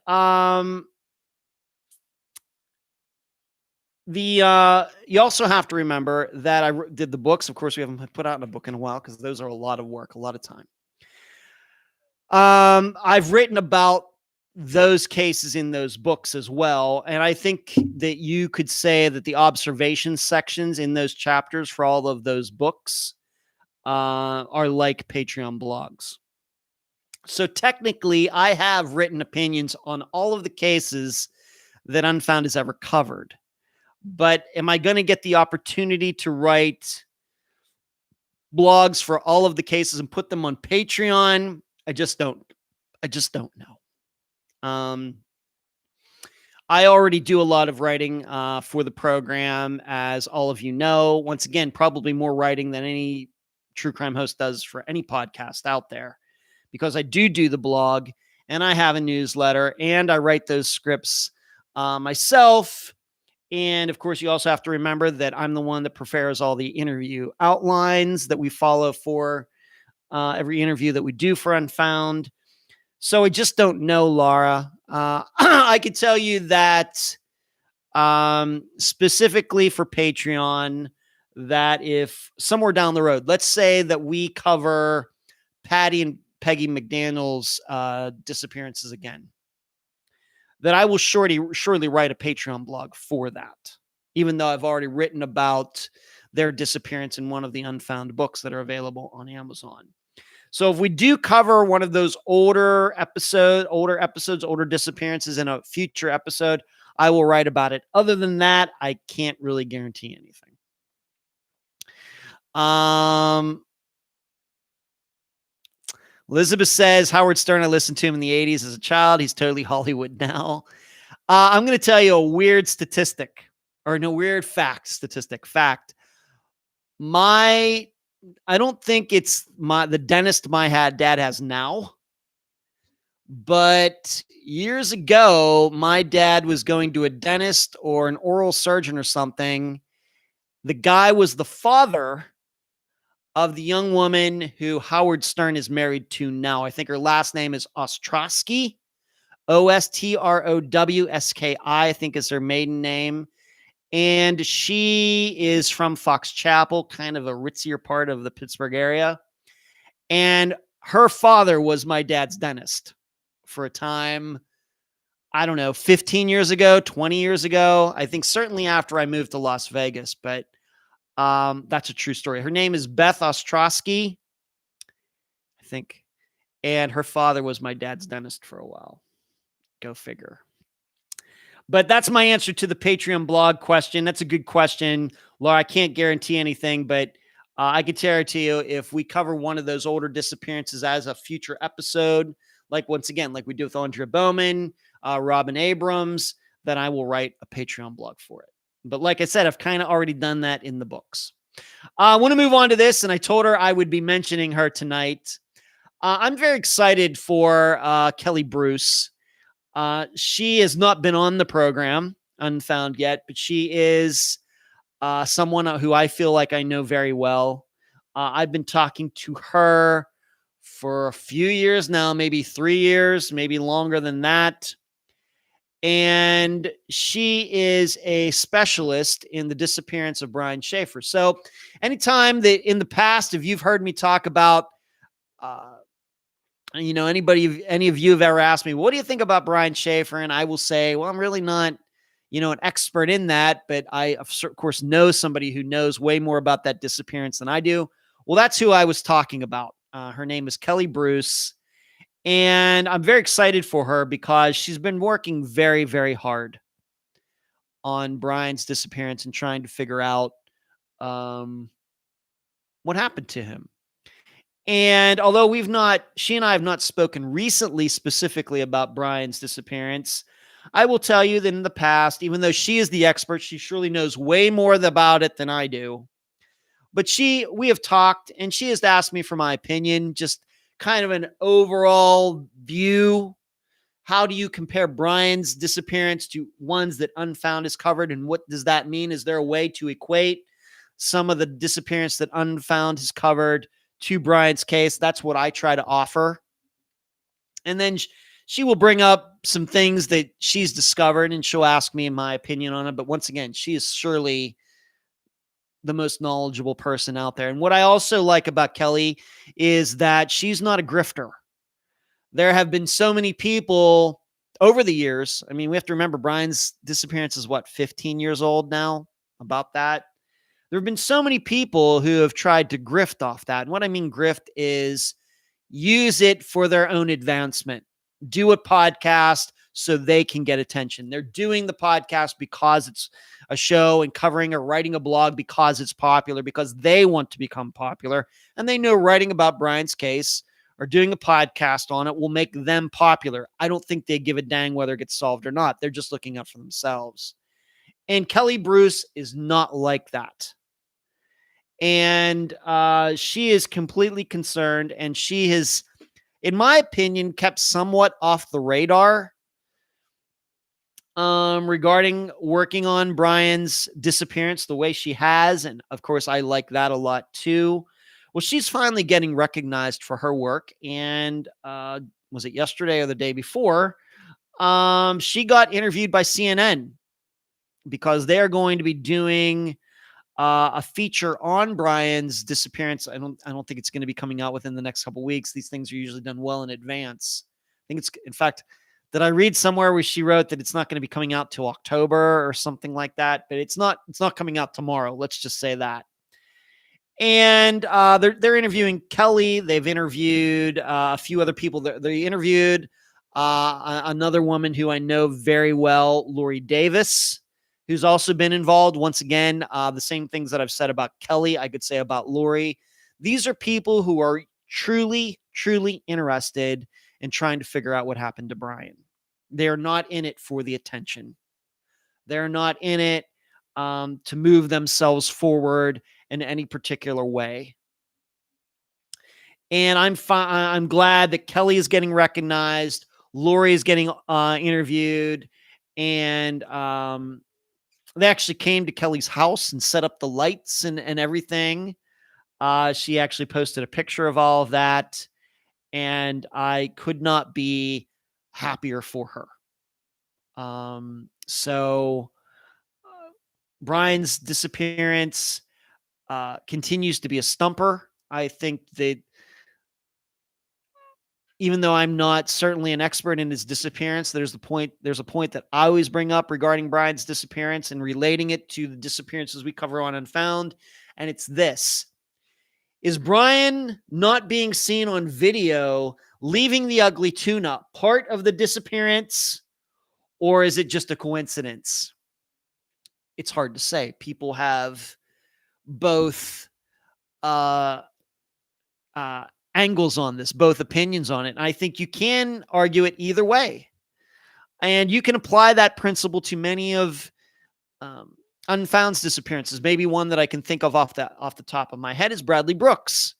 you also have to remember that I did the books. Of course, we haven't put out a book in a while because those are a lot of work, a lot of time. I've written about those cases in those books as well. And I think that you could say that the observation sections in those chapters for all of those books are like Patreon blogs. So technically, I have written opinions on all of the cases that Unfound has ever covered. But am I going to get the opportunity to write blogs for all of the cases and put them on Patreon? I just don't know. I already do a lot of writing for the program, as all of you know. Once again, probably more writing than any true crime host does for any podcast out there, because I do the blog, and I have a newsletter, and I write those scripts myself. And of course, you also have to remember that I'm the one that prepares all the interview outlines that we follow for every interview that we do for Unfound. So I just don't know, Laura. I could tell you that specifically for Patreon, that if somewhere down the road, let's say that we cover Paddy and Peggy McDaniel's disappearances again, that I will surely write a Patreon blog for that, even though I've already written about their disappearance in one of the Unfound books that are available on Amazon. So if we do cover one of those older disappearances in a future episode, I will write about it. Other than that, I can't really guarantee anything. Elizabeth says, Howard Stern, I listened to him in the 80s as a child. He's totally Hollywood now. I'm going to tell you a weird statistic, or no, weird fact. I don't think it's the dentist my dad has now, but years ago, my dad was going to a dentist or an oral surgeon or something. The guy was the father of the young woman who Howard Stern is married to now. I think her last name is Ostrowski, Ostrowski, I think is her maiden name. And she is from Fox Chapel, kind of a ritzier part of the Pittsburgh area. And her father was my dad's dentist for a time I don't know, 15 years ago, 20 years ago. I think certainly after I moved to Las Vegas, but that's a true story. Her name is Beth Ostrowski, I think. And her father was my dad's dentist for a while. Go figure. But that's my answer to the Patreon blog question. That's a good question, Laura. I can't guarantee anything, but I can tell it to you if we cover one of those older disappearances as a future episode, like once again, like we do with Andrea Bowman, Robin Abrams, then I will write a Patreon blog for it. But like I said, I've kind of already done that in the books. I want to move on to this, and I told her I would be mentioning her tonight. I'm very excited for Kelly Bruce. She has not been on the program, Unfound, yet, but she is someone who I feel like I know very well. I've been talking to her for a few years now, maybe 3 years, maybe longer than that. And she is a specialist in the disappearance of Brian Schaefer. So anytime that in the past, if you've heard me talk about, any of you have ever asked me, what do you think about Brian Schaefer? And I will say, well, I'm really not, an expert in that, but I, of course, know somebody who knows way more about that disappearance than I do. Well, that's who I was talking about. Her name is Kelly Bruce. And I'm very excited for her because she's been working very, very hard on Brian's disappearance and trying to figure out what happened to him. And although she and I have not spoken recently specifically about Brian's disappearance, I will tell you that in the past, even though she is the expert, she surely knows way more about it than I do. But we have talked, and she has asked me for my opinion, just kind of an overall view. How do you compare Brian's disappearance to ones that Unfound has covered, and what does that mean? Is there a way to equate some of the disappearance that Unfound has covered to Brian's case? That's what I try to offer. And then she will bring up some things that she's discovered, and she'll ask me my opinion on it. But once again, she is surely the most knowledgeable person out there. And what I also like about Kelly is that she's not a grifter. There have been so many people over the years. I mean, we have to remember Brian's disappearance is 15 years old now, about that. There have been so many people who have tried to grift off that. And what I mean grift is use it for their own advancement. Do a podcast so they can get attention. They're doing the podcast because it's a show and covering or writing a blog because it's popular, because they want to become popular. And they know writing about Brian's case or doing a podcast on it will make them popular. I don't think they give a dang whether it gets solved or not. They're just looking out for themselves. And Kelly Bruce is not like that. And she is completely concerned, and she has, in my opinion, kept somewhat off the radar regarding working on Brian's disappearance the way she has. And of course, I like that a lot too. Well, she's finally getting recognized for her work. And was it yesterday or the day before? She got interviewed by CNN because they're going to be doing a feature on Brian's disappearance. I don't think it's going to be coming out within the next couple of weeks. These things are usually done well in advance. I think it's, in fact, did I read somewhere where she wrote that it's not going to be coming out till October or something like that? But it's not coming out tomorrow. Let's just say that. And they're interviewing Kelly. They've interviewed a few other people. They interviewed another woman who I know very well, Lori Davis, who's also been involved. Once again, the same things that I've said about Kelly, I could say about Lori. These are people who are truly, truly interested in trying to figure out what happened to Brian. They're not in it for the attention. They're not in it to move themselves forward in any particular way. And I'm glad that Kelly is getting recognized. Lori is getting interviewed. And they actually came to Kelly's house and set up the lights and everything. She actually posted a picture of all of that. And I could not be happier for her. So Brian's disappearance continues to be a stumper. I think that, even though I'm not certainly an expert in his disappearance, there's a point that I always bring up regarding Brian's disappearance and relating it to the disappearances we cover on Unfound. And it's this: is Brian not being seen on video leaving the ugly tuna part of the disappearance, or is it just a coincidence? It's hard to say. People have both angles on this, both opinions on it. And I think you can argue it either way. And you can apply that principle to many of Unfound's disappearances. Maybe one that I can think of off the top of my head is Bradley Brooks.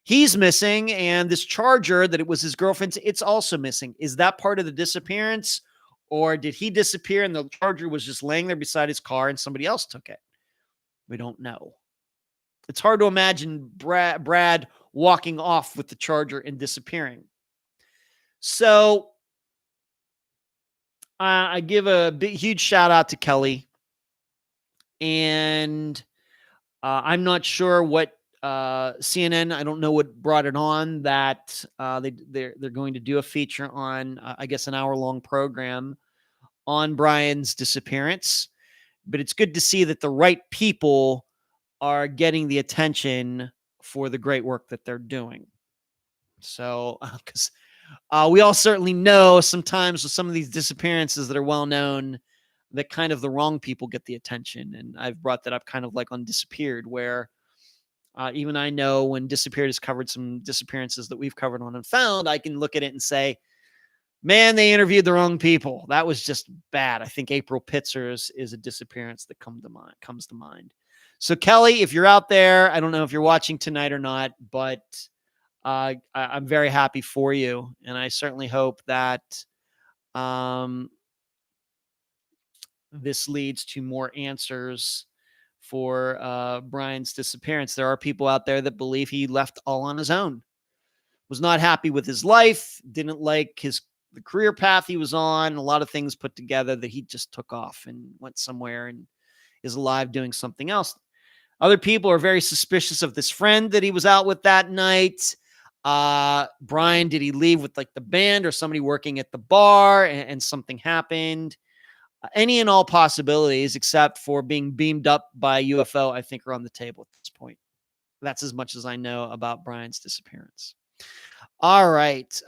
He's missing, and this charger that it was his girlfriend's, it's also missing. Is that part of the disappearance, or did he disappear and the charger was just laying there beside his car and somebody else took it? We don't know. It's hard to imagine Brad walking off with the charger and disappearing. So I give a huge shout out to Kelly. And I'm not sure what CNN, I don't know what brought it on, that they're going to do a feature on, I guess, an hour-long program on Brian's disappearance. But it's good to see that the right people are getting the attention for the great work that they're doing. So, because we all certainly know sometimes with some of these disappearances that are well known, that kind of the wrong people get the attention. And I've brought that up kind of like on Disappeared, where even I know when Disappeared has covered some disappearances that we've covered on Unfound, I can look at it and say, man, they interviewed the wrong people. That was just bad. I think April Pitzer's is a disappearance that comes to mind. So Kelly, if you're out there, I don't know if you're watching tonight or not, but I'm very happy for you. And I certainly hope that this leads to more answers for Brian's disappearance. There are people out there that believe he left all on his own, was not happy with his life, didn't like the career path he was on, a lot of things put together that he just took off and went somewhere and is alive doing something else. Other people are very suspicious of this friend that he was out with that night. Brian, did he leave with like the band or somebody working at the bar and something happened? Any and all possibilities except for being beamed up by a UFO, I think, are on the table at this point. That's as much as I know about Brian's disappearance. All right.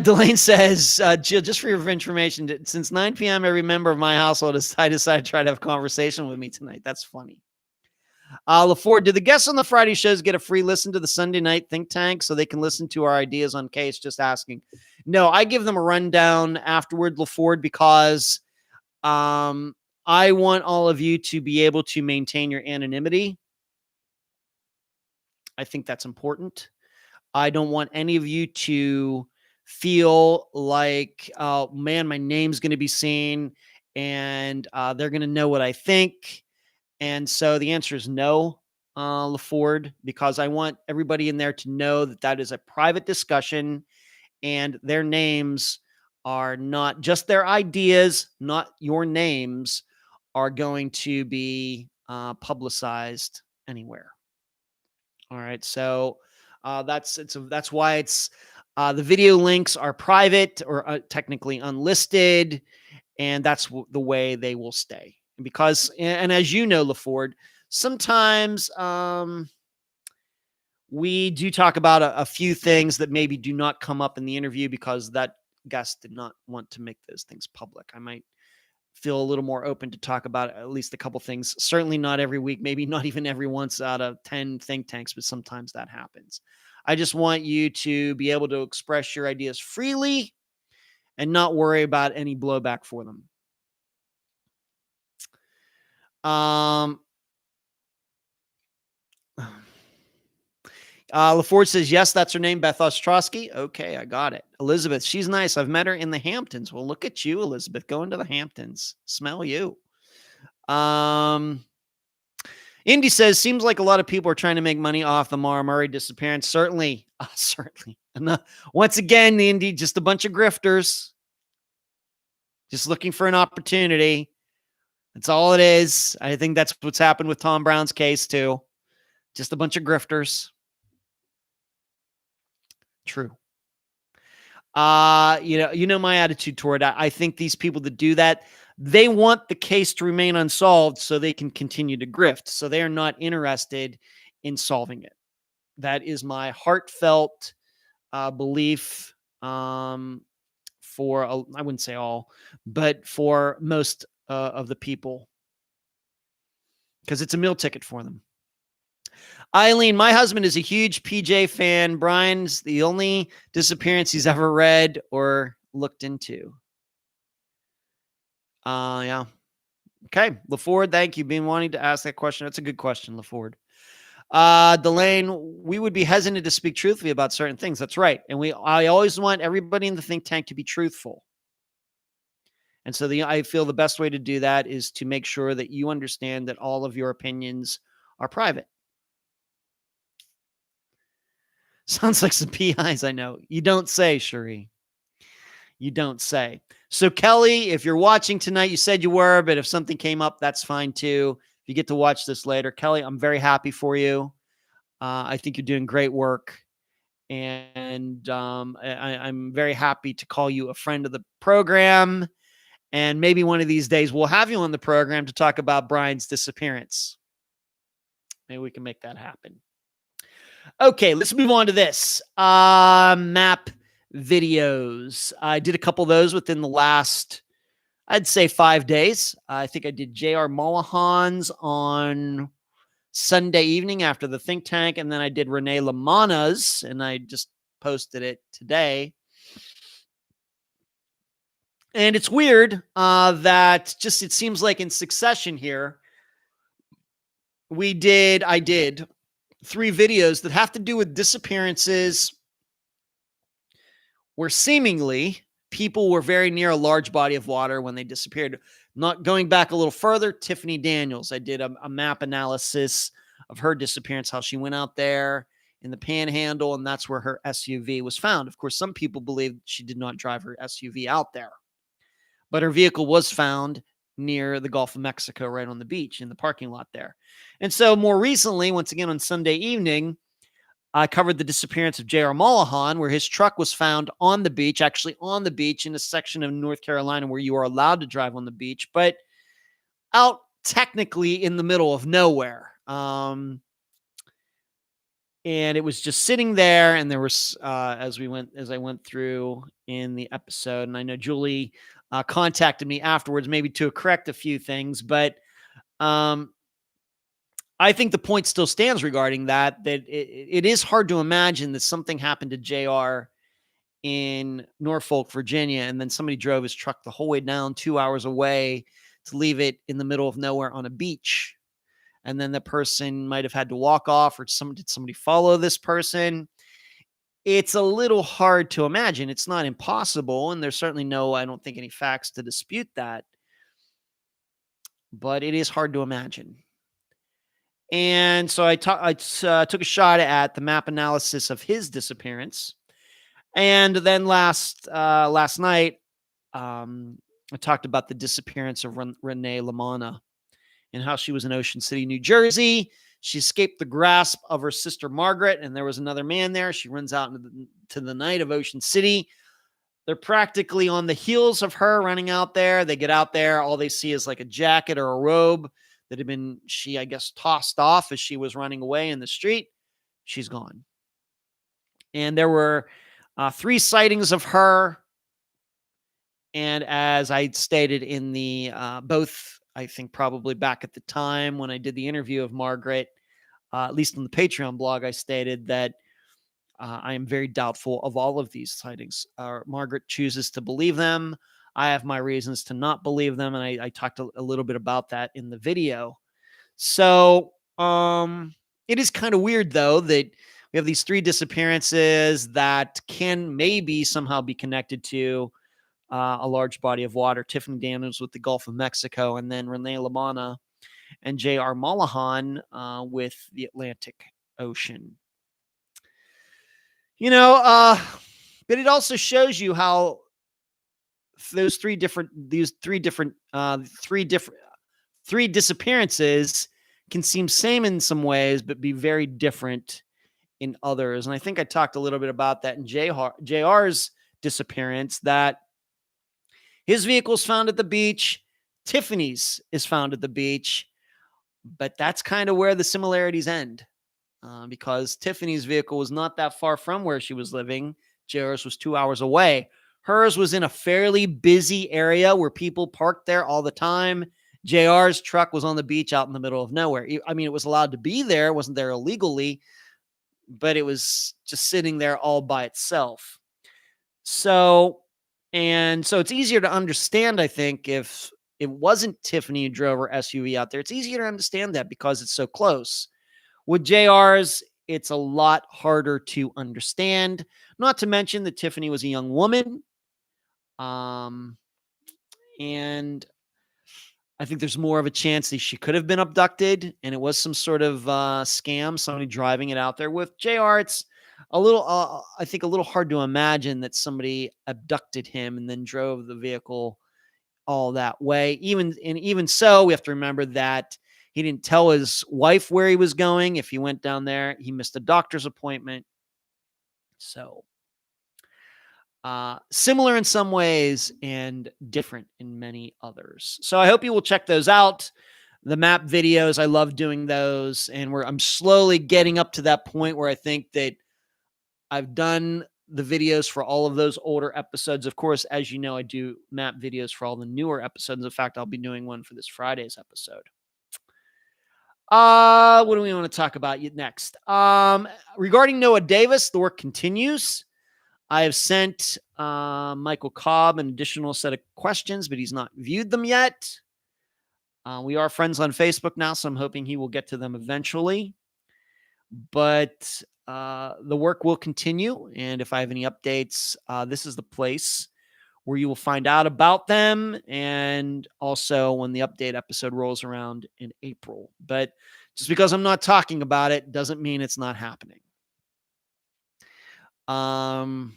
Delane says, Jill, just for your information, since 9 p.m., every member of my household has decided to try to have a conversation with me tonight. That's funny. LaFord, do the guests on the Friday shows get a free listen to the Sunday night think tank so they can listen to our ideas on case? Just asking. No, I give them a rundown afterward, LaFord, because I want all of you to be able to maintain your anonymity. I think that's important. I don't want any of you to feel like, oh man, my name's going to be seen and they're going to know what I think. And so the answer is no, LaFord, because I want everybody in there to know that that is a private discussion and their names are not just their ideas, not your names are going to be publicized anywhere. All right. So that's why it's the video links are private or technically unlisted, and that's the way they will stay. Because, and as you know, LaFord, sometimes we do talk about a few things that maybe do not come up in the interview because that guest did not want to make those things public. I might feel a little more open to talk about at least a couple things. Certainly not every week, maybe not even every once out of 10 think tanks, but sometimes that happens. I just want you to be able to express your ideas freely and not worry about any blowback for them. LaFord says, yes, that's her name, Beth Ostrowski. Okay, I got it. Elizabeth, she's nice. I've met her in the Hamptons. Well, look at you, Elizabeth, going to the Hamptons. Smell you. Indy says, seems like a lot of people are trying to make money off the Mara Murray disappearance. Certainly. Certainly. Once again, Indy, just a bunch of grifters. Just looking for an opportunity. That's all it is. I think that's what's happened with Tom Brown's case, too. Just a bunch of grifters. True. You know my attitude toward it. I think these people that do that, they want the case to remain unsolved so they can continue to grift. So they are not interested in solving it. That is my heartfelt belief for, I wouldn't say all, but for most of the people, because it's a meal ticket for them. Eileen, my husband is a huge PJ fan. Brian's the only disappearance he's ever read or looked into. Yeah. Okay. LaFord, thank you. Been wanting to ask that question. That's a good question, LaFord. Delane, we would be hesitant to speak truthfully about certain things. That's right. And I always want everybody in the think tank to be truthful. And so I feel the best way to do that is to make sure that you understand that all of your opinions are private. Sounds like some PIs, I know. You don't say, Cherie. You don't say. So, Kelly, if you're watching tonight, you said you were, but if something came up, that's fine too. If you get to watch this later, Kelly, I'm very happy for you. I think you're doing great work. And I'm very happy to call you a friend of the program. And maybe one of these days we'll have you on the program to talk about Brian's disappearance. Maybe we can make that happen. Okay, let's move on to this. Map videos. I did a couple of those within the last, I'd say 5 days. I think I did J.R. Mullihan's on Sunday evening after the think tank, and then I did Renee Lamanna's, and I just posted it today. And it's weird that just it seems like in succession here, I did 3 videos that have to do with disappearances where seemingly people were very near a large body of water when they disappeared. Not going back a little further, Tiffany Daniels, I did a map analysis of her disappearance, how she went out there in the Panhandle, and that's where her SUV was found. Of course, some people believe she did not drive her SUV out there, but her vehicle was found near the Gulf of Mexico, right on the beach in the parking lot there. And so more recently, once again on Sunday evening, I covered the disappearance of J.R. Mullihan, where his truck was found on the beach, actually on the beach in a section of North Carolina where you are allowed to drive on the beach, but out technically in the middle of nowhere. And it was just sitting there, and there was, as I went through in the episode, and I know Julie contacted me afterwards, maybe to correct a few things, but I think the point still stands regarding that it is hard to imagine that something happened to JR in Norfolk, Virginia, and then somebody drove his truck the whole way down 2 hours away to leave it in the middle of nowhere on a beach. And then the person might have had to walk off, or did somebody follow this person? It's a little hard to imagine. It's not impossible, and there's certainly I don't think, any facts to dispute that. But it is hard to imagine. And so I took a shot at the map analysis of his disappearance. And then last night, I talked about the disappearance of Renee Lamanna and how she was in Ocean City, New Jersey. She escaped the grasp of her sister, Margaret, and there was another man there. She runs out into the night of Ocean City. They're practically on the heels of her running out there. They get out there. All they see is like a jacket or a robe that had been, I guess, tossed off as she was running away in the street. She's gone. And there were 3 sightings of her. And as I stated in the both, I think probably back at the time when I did the interview of Margaret, at least on the Patreon blog, I stated that I am very doubtful of all of these sightings. Margaret chooses to believe them. I have my reasons to not believe them, and I talked a little bit about that in the video. So it is kind of weird, though, that we have these 3 disappearances that can maybe somehow be connected to a large body of water. Tiffany Daniels with the Gulf of Mexico, and then Renee Lamanna and J.R. Mullihan with the Atlantic Ocean. But it also shows you how those three disappearances can seem same in some ways, but be very different in others. And I think I talked a little bit about that in JR's disappearance, that his vehicle's found at the beach. Tiffany's is found at the beach, but that's kind of where the similarities end, because Tiffany's vehicle was not that far from where she was living. JR's was 2 hours away. Hers was in a fairly busy area where people parked there all the time. JR's truck was on the beach out in the middle of nowhere. I mean, it was allowed to be there. It wasn't there illegally, but it was just sitting there all by itself. So it's easier to understand, I think, if it wasn't Tiffany who drove her SUV out there. It's easier to understand that because it's so close. With JR's, it's a lot harder to understand. Not to mention that Tiffany was a young woman. And I think there's more of a chance that she could have been abducted and it was some sort of scam, somebody driving it out there. With JR, it's a little, I think, a little hard to imagine that somebody abducted him and then drove the vehicle all that way. Even so, we have to remember that he didn't tell his wife where he was going. If he went down there, he missed a doctor's appointment. So similar in some ways and different in many others. So I hope you will check those out. The map videos, I love doing those. And I'm slowly getting up to that point where I think that I've done the videos for all of those older episodes. Of course, as you know, I do map videos for all the newer episodes. In fact, I'll be doing one for this Friday's episode. What do we want to talk about next? Regarding Noah Davis, the work continues. I have sent Michael Cobb an additional set of questions, but he's not viewed them yet. We are friends on Facebook now, so I'm hoping he will get to them eventually. But the work will continue, and if I have any updates, this is the place where you will find out about them, and also when the update episode rolls around in April. But just because I'm not talking about it doesn't mean it's not happening. LaFord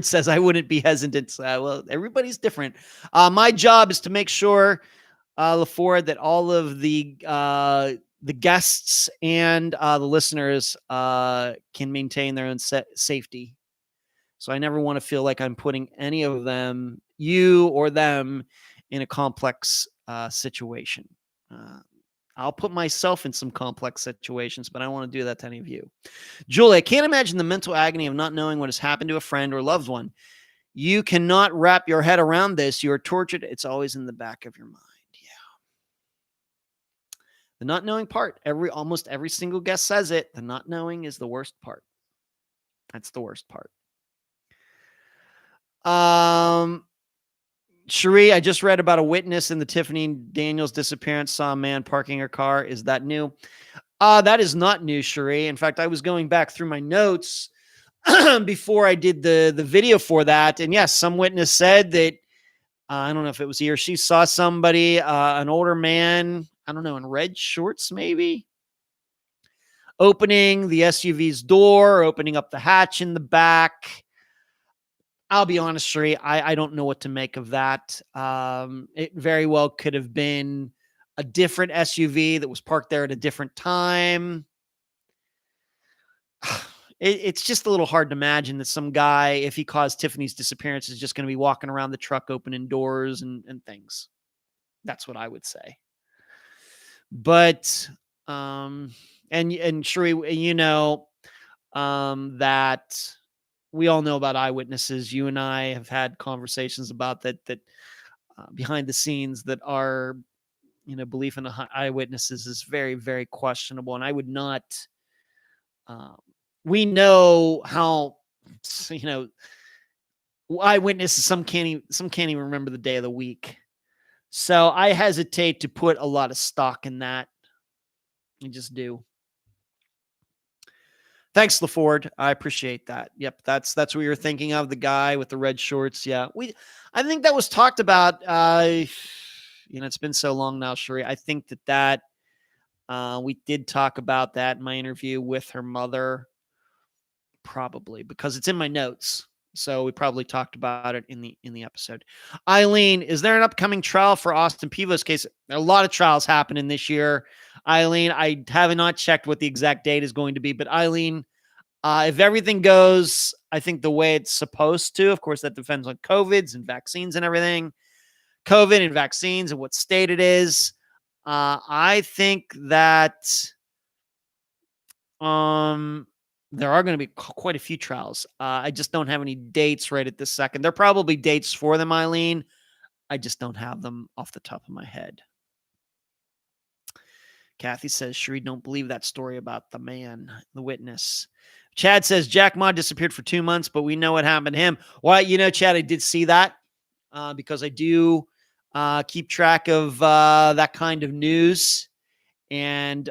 says, I wouldn't be hesitant. Well, everybody's different. My job is to make sure, LaFord, that all of the guests and the listeners can maintain their own safety. So I never want to feel like I'm putting any of them, you or them, in a complex situation. I'll put myself in some complex situations, but I don't want to do that to any of you. Julie, I can't imagine the mental agony of not knowing what has happened to a friend or loved one. You cannot wrap your head around this. You are tortured. It's always in the back of your mind. Yeah. The not knowing part, almost every single guest says it. The not knowing is the worst part. That's the worst part. Cherie, I just read about a witness in the Tiffany Daniels disappearance, saw a man parking her car. Is that new? That is not new, Cherie. In fact, I was going back through my notes before I did the video for that. And yes, some witness said that, I don't know if it was he or she, saw somebody, an older man, I don't know, in red shorts maybe, opening the SUV's door, opening up the hatch in the back. I'll be honest, Sheree, I don't know what to make of that. It very well could have been a different SUV that was parked there at a different time. It's just a little hard to imagine that some guy, if he caused Tiffany's disappearance, is just going to be walking around the truck opening doors and things. That's what I would say. But, and Sheree, you know, that we all know about eyewitnesses. You and I have had conversations about that behind the scenes, that our, belief in eyewitnesses is very, very questionable. And I would not, we know how, eyewitnesses, some can't even remember the day of the week. So I hesitate to put a lot of stock in that. I just do. Thanks, LaFord. I appreciate that. Yep, that's what you're thinking of, the guy with the red shorts. Yeah, I think that was talked about. It's been so long now, Sheree. I think that we did talk about that in my interview with her mother, probably because it's in my notes. So we probably talked about it in the episode. Eileen, is there an upcoming trial for Austin Pivo's case? A lot of trials happening this year. Eileen, I have not checked what the exact date is going to be, but Eileen, if everything goes, I think the way it's supposed to, of course, that depends on COVIDs and vaccines and everything. COVID and vaccines and what state it is. I think that there are going to be quite a few trials. I just don't have any dates right at this second. There are probably dates for them, Eileen. I just don't have them off the top of my head. Kathy says, Cherie, don't believe that story about the man, the witness. Chad says, Jack Ma disappeared for 2 months, but we know what happened to him. Well, Chad, I did see that because I do keep track of that kind of news. And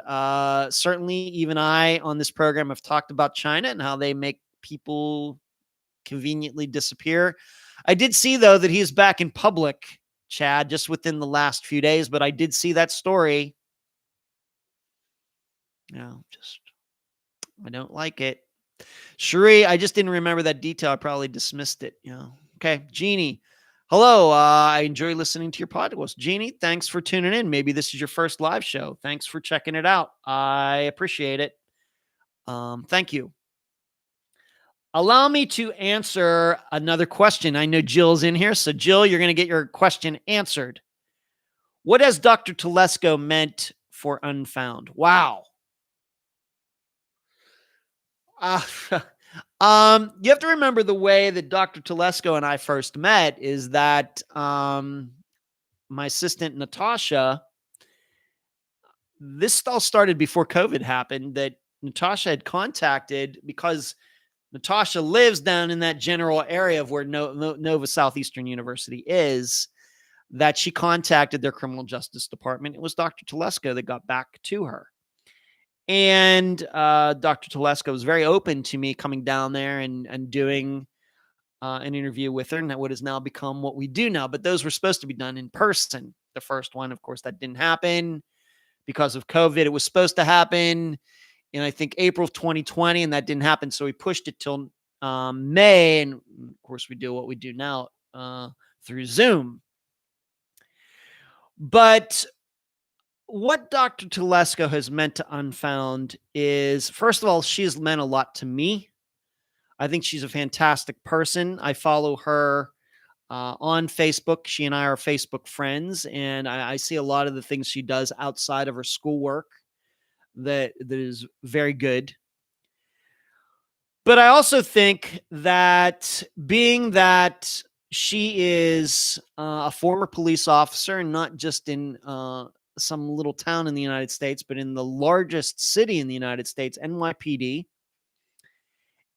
certainly even I on this program have talked about China and how they make people conveniently disappear. I did see, though, that he's back in public, Chad, just within the last few days. But I did see that story. I don't like it. Cherie, I just didn't remember that detail. I probably dismissed it. Okay. Jeannie, hello. I enjoy listening to your podcast. Jeannie, thanks for tuning in. Maybe this is your first live show. Thanks for checking it out. I appreciate it. Thank you. Allow me to answer another question. I know Jill's in here. So Jill, you're going to get your question answered. What has Dr. Telesco meant for Unfound? Wow. You have to remember the way that Dr. Telesco and I first met is that my assistant, Natasha, this all started before COVID happened, that Natasha had contacted, because Natasha lives down in that general area of where Nova Southeastern University is, that she contacted their criminal justice department. It was Dr. Telesco that got back to her. And Dr. Telesco was very open to me coming down there and doing an interview with her, and that what has now become what we do now. But those were supposed to be done in person. The first one, of course, that didn't happen because of COVID. It was supposed to happen in, I think, April of 2020, and that didn't happen. So we pushed it till May. And of course, we do what we do now through Zoom. But what Dr. Telesco has meant to Unfound is, first of all, she's meant a lot to me. I think she's a fantastic person. I follow her on Facebook. She and I are Facebook friends, and I see a lot of the things she does outside of her schoolwork that is very good. But I also think that being that she is a former police officer, and not just in some little town in the United States, but in the largest city in the United States, NYPD.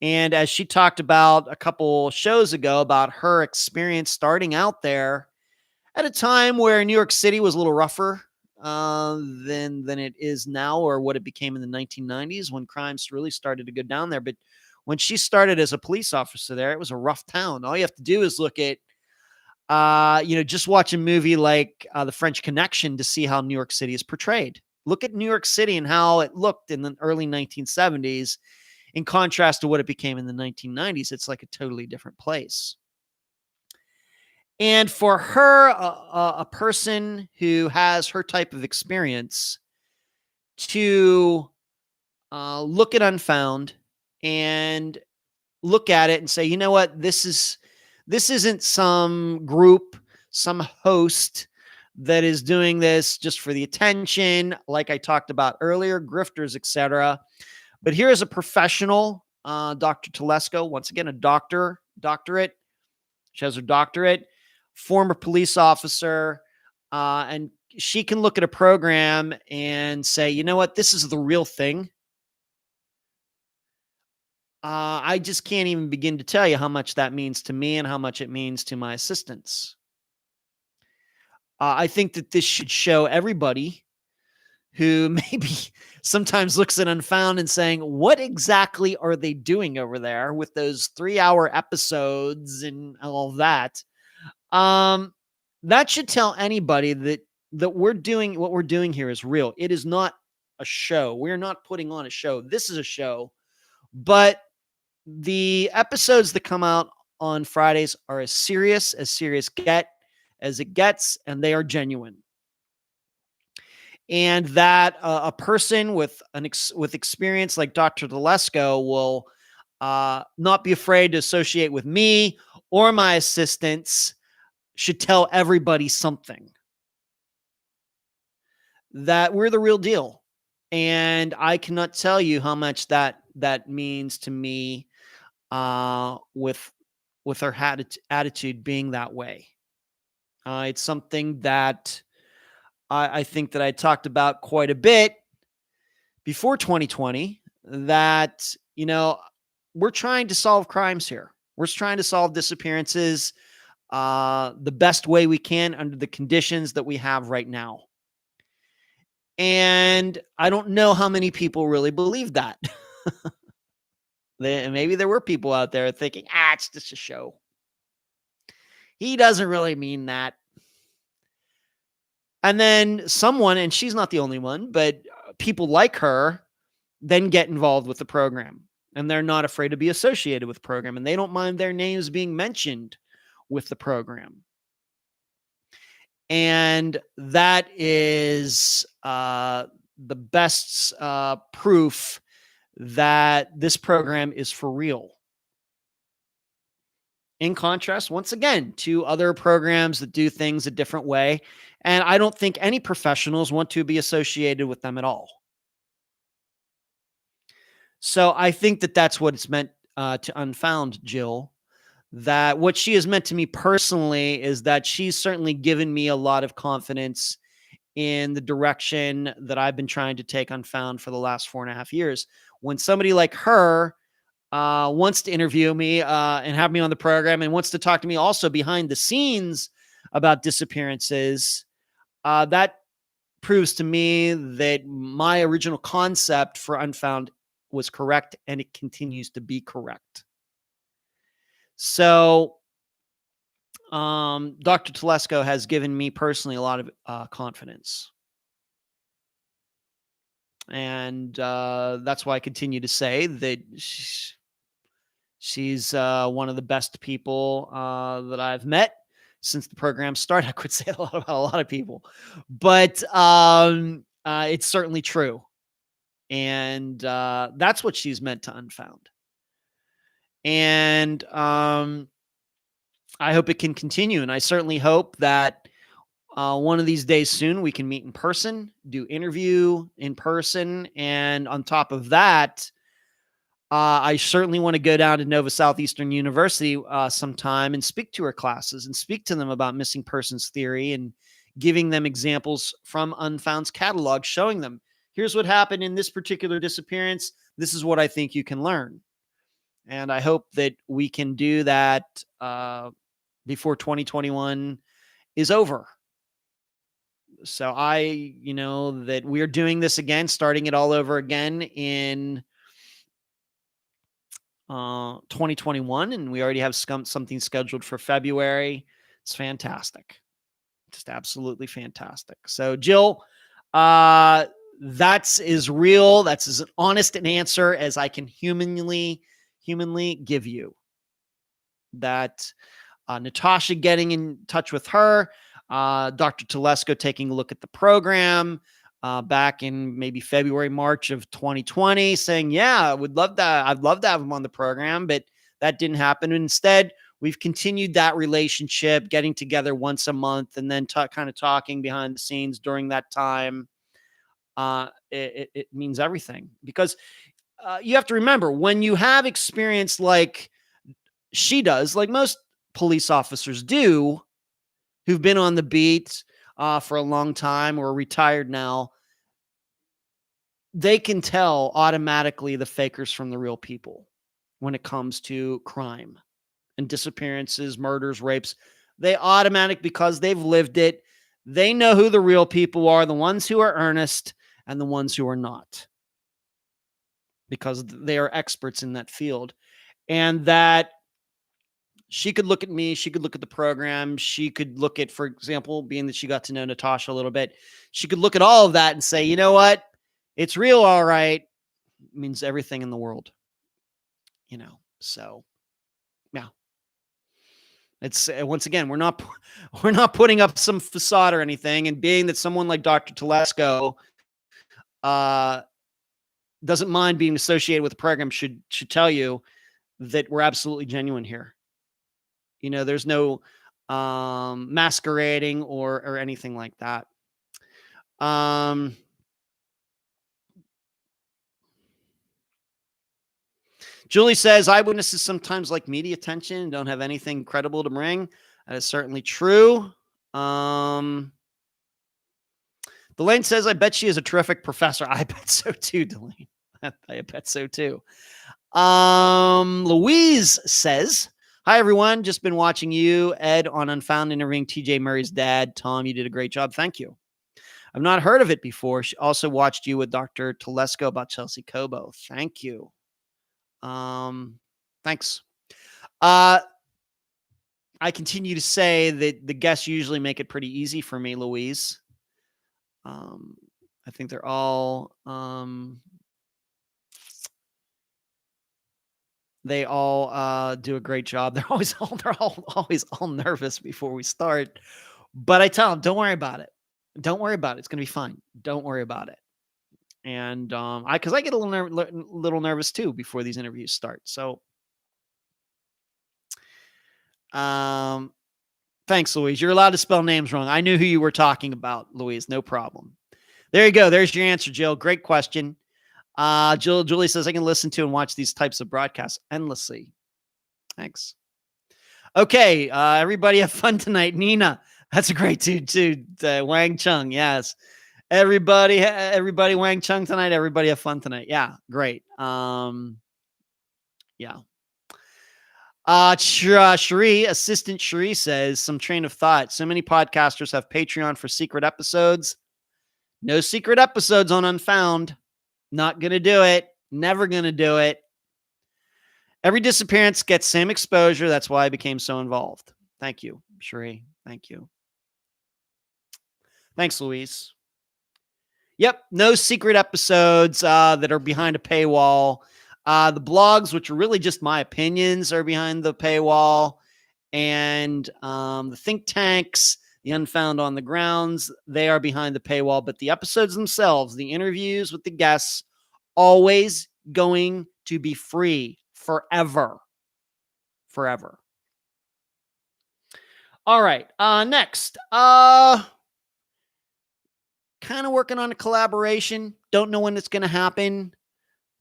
And as she talked about a couple shows ago about her experience starting out there at a time where New York City was a little rougher than it is now, or what it became in the 1990s when crimes really started to go down there. But when she started as a police officer there, it was a rough town. All you have to do is look at just watch a movie like The French Connection to see how New York City is portrayed. Look at New York City and how it looked in the early 1970s in contrast to what it became in the 1990s. It's like a totally different place. And for her, a person who has her type of experience, to look at Unfound and look at it and say, you know what, this isn't some group, some host that is doing this just for the attention, like I talked about earlier, grifters, etc. But here is a professional, Dr. Telesco, once again, a doctorate. She has her doctorate, former police officer, and she can look at a program and say, you know what, this is the real thing. I just can't even begin to tell you how much that means to me and how much it means to my assistants. I think that this should show everybody who maybe sometimes looks at Unfound and saying, what exactly are they doing over there with those 3-hour episodes and all that? That should tell anybody that what we're doing here is real. It is not a show. We're not putting on a show. This is a show, but the episodes that come out on Fridays are as serious as it gets, and they are genuine. And that a person with with experience like Dr. Telesco will not be afraid to associate with me or my assistants should tell everybody something. That we're the real deal. And I cannot tell you how much that means to me with her attitude being that way. It's something that I think that I talked about quite a bit before 2020, that, we're trying to solve crimes here. We're trying to solve disappearances the best way we can under the conditions that we have right now. And I don't know how many people really believe that. Maybe there were people out there thinking, it's just a show. He doesn't really mean that. And then someone, and she's not the only one, but people like her then get involved with the program. And they're not afraid to be associated with the program. And they don't mind their names being mentioned with the program. And that is the best proof that this program is for real. In contrast, once again, to other programs that do things a different way. And I don't think any professionals want to be associated with them at all. So I think that that's what it's meant to Unfound, Jill. That what she has meant to me personally is that she's certainly given me a lot of confidence in the direction that I've been trying to take Unfound for the last 4.5 years. When somebody like her wants to interview me and have me on the program and wants to talk to me also behind the scenes about disappearances, that proves to me that my original concept for Unfound was correct, and it continues to be correct. So Dr. Telesco has given me personally a lot of confidence. And that's why I continue to say that she's one of the best people that I've met since the program started. I could say a lot about a lot of people, but it's certainly true. And that's what she's meant to Unfound. And I hope it can continue. And I certainly hope that one of these days soon we can meet in person, do interview in person. And on top of that, I certainly want to go down to Nova Southeastern University sometime and speak to her classes and speak to them about missing persons theory and giving them examples from Unfound's catalog, showing them, here's what happened in this particular disappearance. This is what I think you can learn. And I hope that we can do that before 2021 is over. So that we're doing this again, starting it all over again in 2021. And we already have something scheduled for February. It's fantastic. Just absolutely fantastic. So Jill, that's as real. That's as honest an answer as I can humanly give you. That Natasha getting in touch with her, Dr. Telesco taking a look at the program back in maybe February, March of 2020, saying, yeah, I'd love to have him on the program, but that didn't happen. Instead, we've continued that relationship, getting together once a month and then kind of talking behind the scenes during that time. It means everything, because you have to remember, when you have experience like she does, like most police officers do, who've been on the beat for a long time or retired now, they can tell automatically the fakers from the real people when it comes to crime and disappearances, murders, rapes. They automatic, because they've lived it. They know who the real people are, the ones who are earnest and the ones who are not, because they are experts in that field. And that she could look at me, she could look at the program, she could look at, for example, being that she got to know Natasha a little bit, she could look at all of that and say, you know what? It's real, all right. It means everything in the world. So, yeah. It's once again, we're not putting up some facade or anything. And being that someone like Dr. Telesco doesn't mind being associated with the program should tell you that we're absolutely genuine here. There's no masquerading or anything like that. Julie says eyewitnesses sometimes like media attention and don't have anything credible to bring. That is certainly true. Delane says, I bet she is a terrific professor. I bet so too, Delane. I bet so too. Louise says, hi, everyone. Just been watching you, Ed, on Unfound, interviewing TJ Murray's dad. Tom, you did a great job. Thank you. I've not heard of it before. She also watched you with Dr. Telesco about Chelsea Cobo. Thank you. Thanks. I continue to say that the guests usually make it pretty easy for me, Louise. I think they're all, they all do a great job. They're always all nervous before we start, but I tell them, don't worry about it. Don't worry about it. It's going to be fine. Don't worry about it. And because I get a little nervous too before these interviews start. So, thanks, Louise. You're allowed to spell names wrong. I knew who you were talking about, Louise. No problem. There you go. There's your answer, Jill. Great question. Julie says I can listen to and watch these types of broadcasts endlessly. Thanks. Okay, everybody have fun tonight. Nina, that's a great dude too. Wang Chung, yes. Everybody Wang Chung tonight. Everybody have fun tonight. Yeah, great. Yeah. Cherie, assistant Cherie says, some train of thought. So many podcasters have Patreon for secret episodes. No secret episodes on Unfound. Not going to do it. Never going to do it. Every disappearance gets same exposure. That's why I became so involved. Thank you, Cherie. Thank you. Thanks, Louise. Yep, no secret episodes that are behind a paywall. The blogs, which are really just my opinions, are behind the paywall. And the think tanks, the Unfound on the Grounds, they are behind the paywall. But the episodes themselves, the interviews with the guests, always going to be free forever. Forever. All right, next. Kind of working on a collaboration. Don't know when it's going to happen.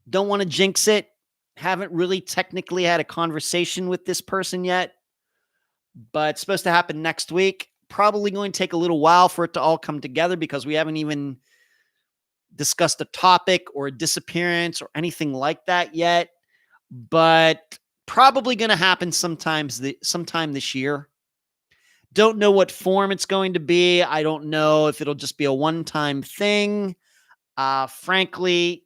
Don't want to jinx it. Haven't really technically had a conversation with this person yet, but it's supposed to happen next week. Probably going to take a little while for it to all come together because we haven't even discussed a topic or a disappearance or anything like that yet, but probably going to happen sometime this year. Don't know what form it's going to be. I don't know if it'll just be a one-time thing. Frankly,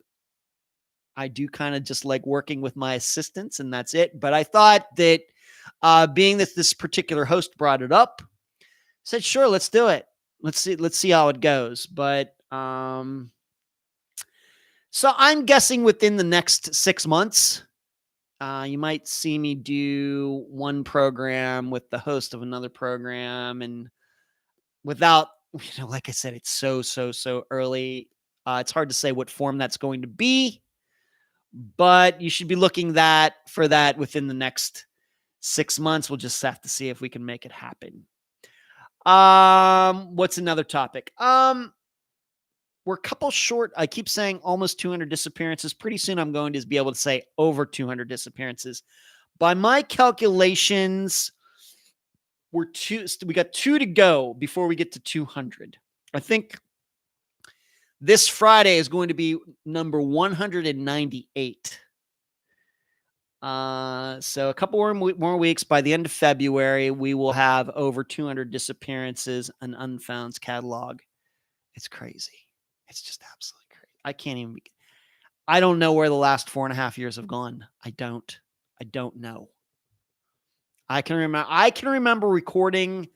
I do kind of just like working with my assistants, and that's it. But I thought that being that this particular host brought it up, said, sure, let's do it. Let's see how it goes. But so I'm guessing within the next 6 months, you might see me do one program with the host of another program, and without, like I said, it's so early. It's hard to say what form that's going to be, but you should be looking for that within the next 6 months. We'll just have to see if we can make it happen. What's another topic? We're a couple short. I keep saying almost 200 disappearances. Pretty soon I'm going to be able to say over 200 disappearances. By my calculations, we got 2 to go before we get to 200. I think this Friday is going to be number 198. So a couple more weeks. By the end of February, we will have over 200 disappearances in Unfound's catalog. It's crazy. It's just absolutely crazy. I don't know where the last 4.5 years have gone. I don't know. I can remember recording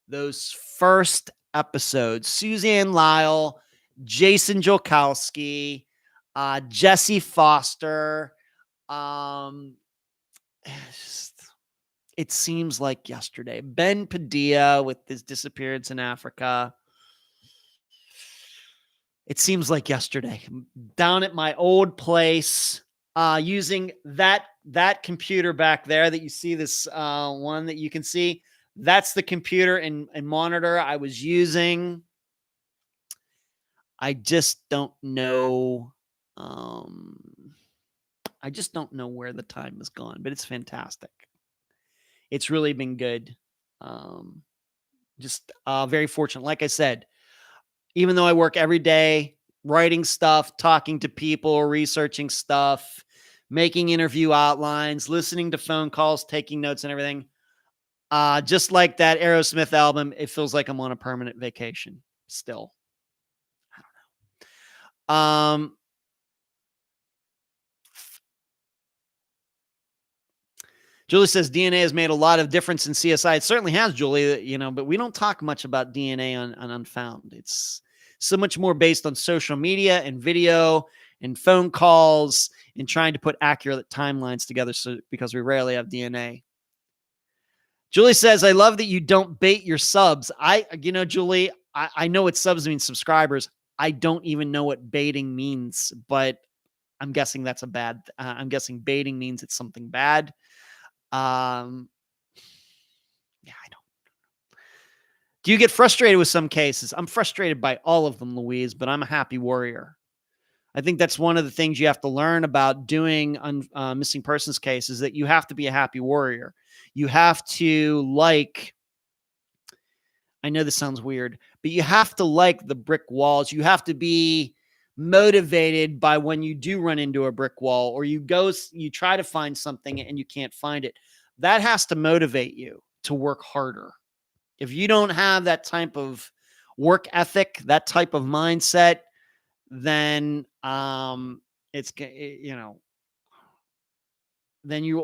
those first episodes. Suzanne Lyle, Jason Jolkowski, Jesse Foster. it seems like yesterday. Ben Padilla with his disappearance in Africa. It seems like yesterday. Down at my old place, using that computer back there that you see, this one that you can see. That's the computer and monitor I was using. I just don't know. I just don't know where the time has gone, but it's fantastic. It's really been good. Just very fortunate. Like I said, even though I work every day, writing stuff, talking to people, researching stuff, making interview outlines, listening to phone calls, taking notes and everything. Just like that Aerosmith album, it feels like I'm on a permanent vacation still. I don't know. Julie says DNA has made a lot of difference in CSI. It certainly has, Julie, but we don't talk much about DNA on Unfound. It's so much more based on social media and video and phone calls and trying to put accurate timelines together because we rarely have DNA. Julie says, I love that you don't bait your subs. Julie, I know what subs mean, subscribers. I don't even know what baiting means, but I'm guessing that's I'm guessing baiting means it's something bad. I don't. Do you get frustrated with some cases? I'm frustrated by all of them, Louise, but I'm a happy warrior. I think that's one of the things you have to learn about doing missing persons cases, that you have to be a happy warrior. You have to I know this sounds weird, but you have to like the brick walls. You have to be motivated by when you do run into a brick wall, or you try to find something and you can't find it. That has to motivate you to work harder. If you don't have that type of work ethic, that type of mindset, then then you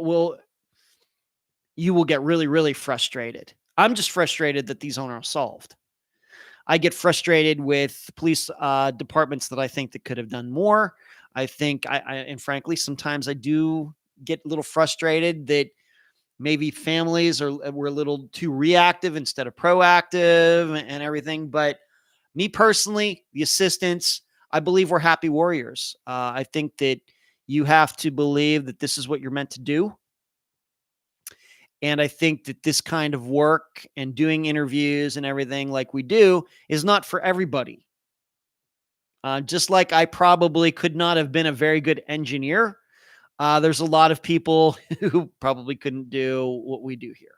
will get really, really frustrated. I'm just frustrated that these aren't solved. I get frustrated with police departments that I think that could have done more. I think and frankly, sometimes I do get a little frustrated that maybe families were a little too reactive instead of proactive and everything. But me personally, the assistants, I believe we're happy warriors. I think that you have to believe that this is what you're meant to do. And I think that this kind of work and doing interviews and everything like we do is not for everybody. Just like I probably could not have been a very good engineer, there's a lot of people who probably couldn't do what we do here.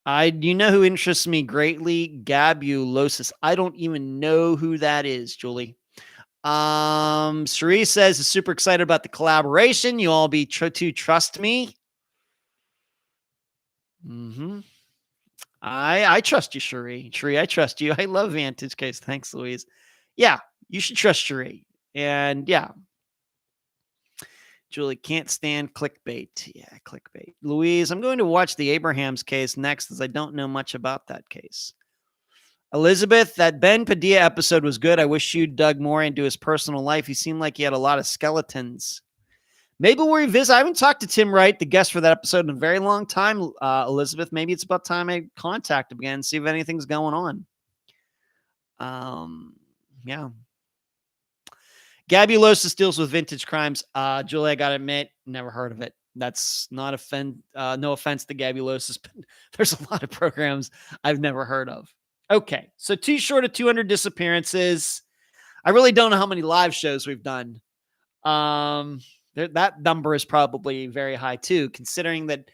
You know who interests me greatly? Gabulosis. I don't even know who that is, Julie. Cherie says is super excited about the collaboration. You all be to trust me. I trust you, Cherie. Cherie, I trust you. I love Vantage Case. Thanks, Louise. Yeah, you should trust Cherie. And yeah. Julie can't stand clickbait. Yeah, clickbait. Louise, I'm going to watch the Abrahams case next, as I don't know much about that case. Elizabeth, that Ben Padilla episode was good. I wish you dug more into his personal life. He seemed like he had a lot of skeletons. Maybe we'll revisit. I haven't talked to Tim Wright, the guest for that episode, in a very long time, Elizabeth. Maybe it's about time I contact him again and see if anything's going on. Yeah. Gabulosis deals with vintage crimes. Julie, I got to admit, never heard of it. That's not no offense to Gabulosis, but there's a lot of programs I've never heard of. Okay, so too short of 200 disappearances. I really don't know how many live shows we've done. That number is probably very high too, considering that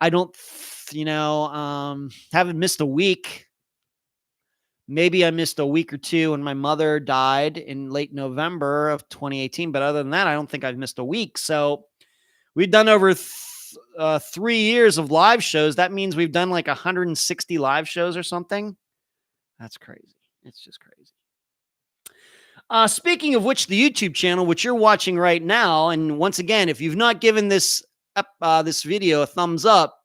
I don't, haven't missed a week. Maybe I missed a week or two when my mother died in late November of 2018. But other than that, I don't think I've missed a week. So we've done over 3 years of live shows. That means we've done like 160 live shows or something. That's crazy. It's just crazy. Speaking of which, the YouTube channel, which you're watching right now, and once again, if you've not given this video a thumbs up,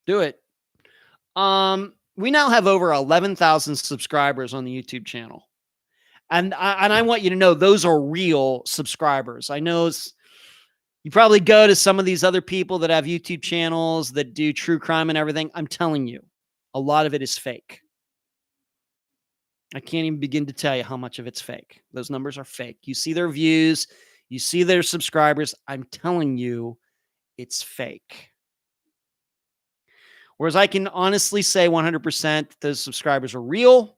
do it. We now have over 11,000 subscribers on the YouTube channel. And I want you to know those are real subscribers. I know you probably go to some of these other people that have YouTube channels that do true crime and everything. I'm telling you, a lot of it is fake. I can't even begin to tell you how much of it's fake. Those numbers are fake. You see their views, you see their subscribers. I'm telling you, it's fake. Whereas I can honestly say 100% those subscribers are real.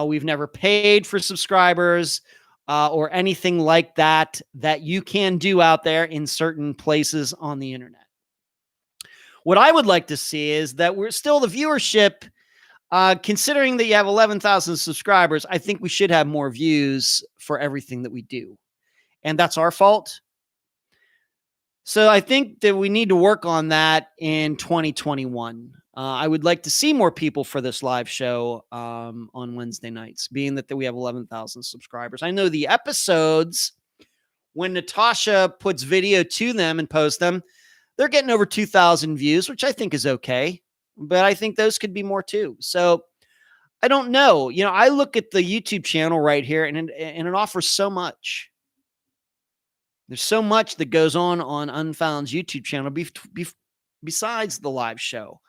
We've never paid for subscribers or anything like that you can do out there in certain places on the internet. What I would like to see is that we're still the viewership, considering that you have 11,000 subscribers, I think we should have more views for everything that we do. And that's our fault. So I think that we need to work on that in 2021. I would like to see more people for this live show on Wednesday nights, being that we have 11,000 subscribers. I know the episodes, when Natasha puts video to them and posts them, they're getting over 2,000 views, which I think is okay. But I think those could be more too. So I don't know. You know, I look at the YouTube channel right here and it offers so much. There's so much that goes on Unfound's YouTube channel besides the live show,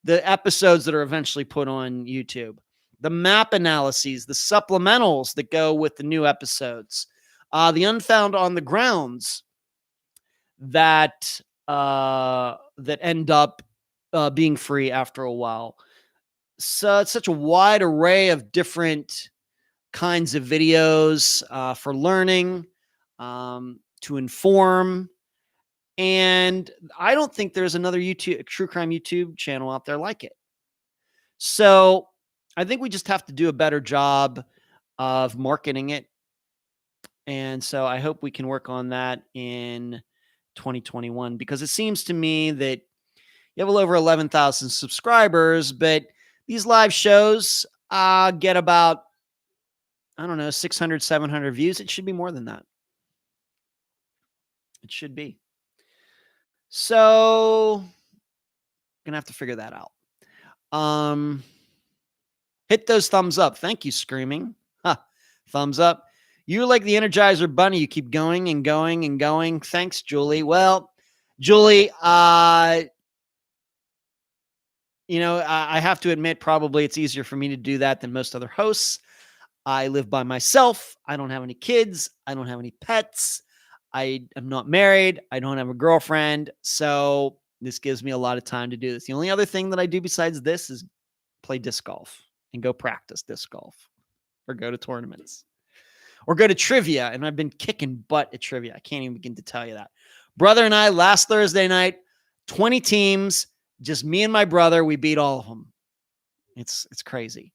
the episodes that are eventually put on YouTube, the map analyses, the supplementals that go with the new episodes, the Unfound on the grounds that end up being free after a while. So it's such a wide array of different kinds of videos for learning, to inform. And I don't think there's another true crime YouTube channel out there like it. So I think we just have to do a better job of marketing it. And so I hope we can work on that in 2021, because it seems to me that you have a little over 11,000 subscribers, but these live shows get about, 600, 700 views. It should be more than that. It should be. So, gonna have to figure that out. Hit those thumbs up. Thank you, Screaming. Thumbs up. You're like the Energizer Bunny. You keep going and going and going. Thanks, Julie. Well, Julie, I have to admit, probably it's easier for me to do that than most other hosts. I live by myself. I don't have any kids. I don't have any pets. I am not married. I don't have a girlfriend. So this gives me a lot of time to do this. The only other thing that I do besides this is play disc golf and go practice disc golf or go to tournaments or go to trivia. And I've been kicking butt at trivia. I can't even begin to tell you that. Brother and I, last Thursday night, 20 teams, just me and my brother, we beat all of them. It's crazy.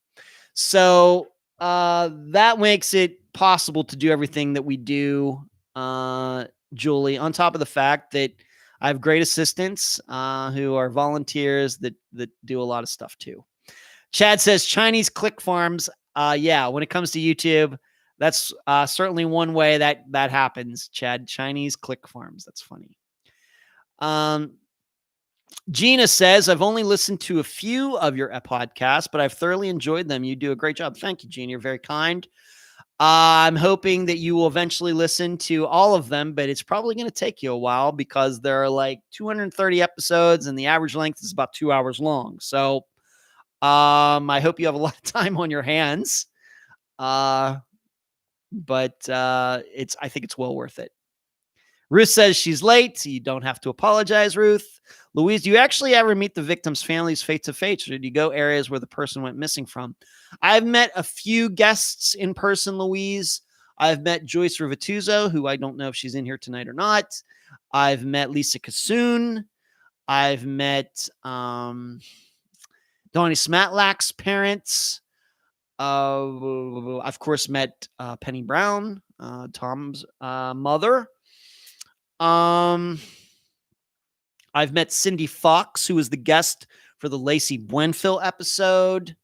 So that makes it possible to do everything that we do, Julie, on top of the fact that I have great assistants who are volunteers that do a lot of stuff too. Chad says Chinese click farms. Yeah, when it comes to YouTube, that's certainly one way that happens, Chad. Chinese click farms. That's funny. Gina says, I've only listened to a few of your podcasts, but I've thoroughly enjoyed them. You do a great job. Thank you, Gina. You're very kind. I'm hoping that you will eventually listen to all of them, but it's probably going to take you a while because there are like 230 episodes and the average length is about 2 hours long. So I hope you have a lot of time on your hands. But I think it's well worth it. Ruth says she's late. You don't have to apologize, Ruth. Louise, do you actually ever meet the victim's families face-to-face, or did you go areas where the person went missing from? I've met a few guests in person, Louise. I've met Joyce Rivatuzo, who I don't know if she's in here tonight or not. I've met Lisa Kassoon. I've met Donnie Smatlak's parents. I've, of course, met Penny Brown, Tom's mother. I've met Cindy Fox, who was the guest for the Lacey Buenfil episode.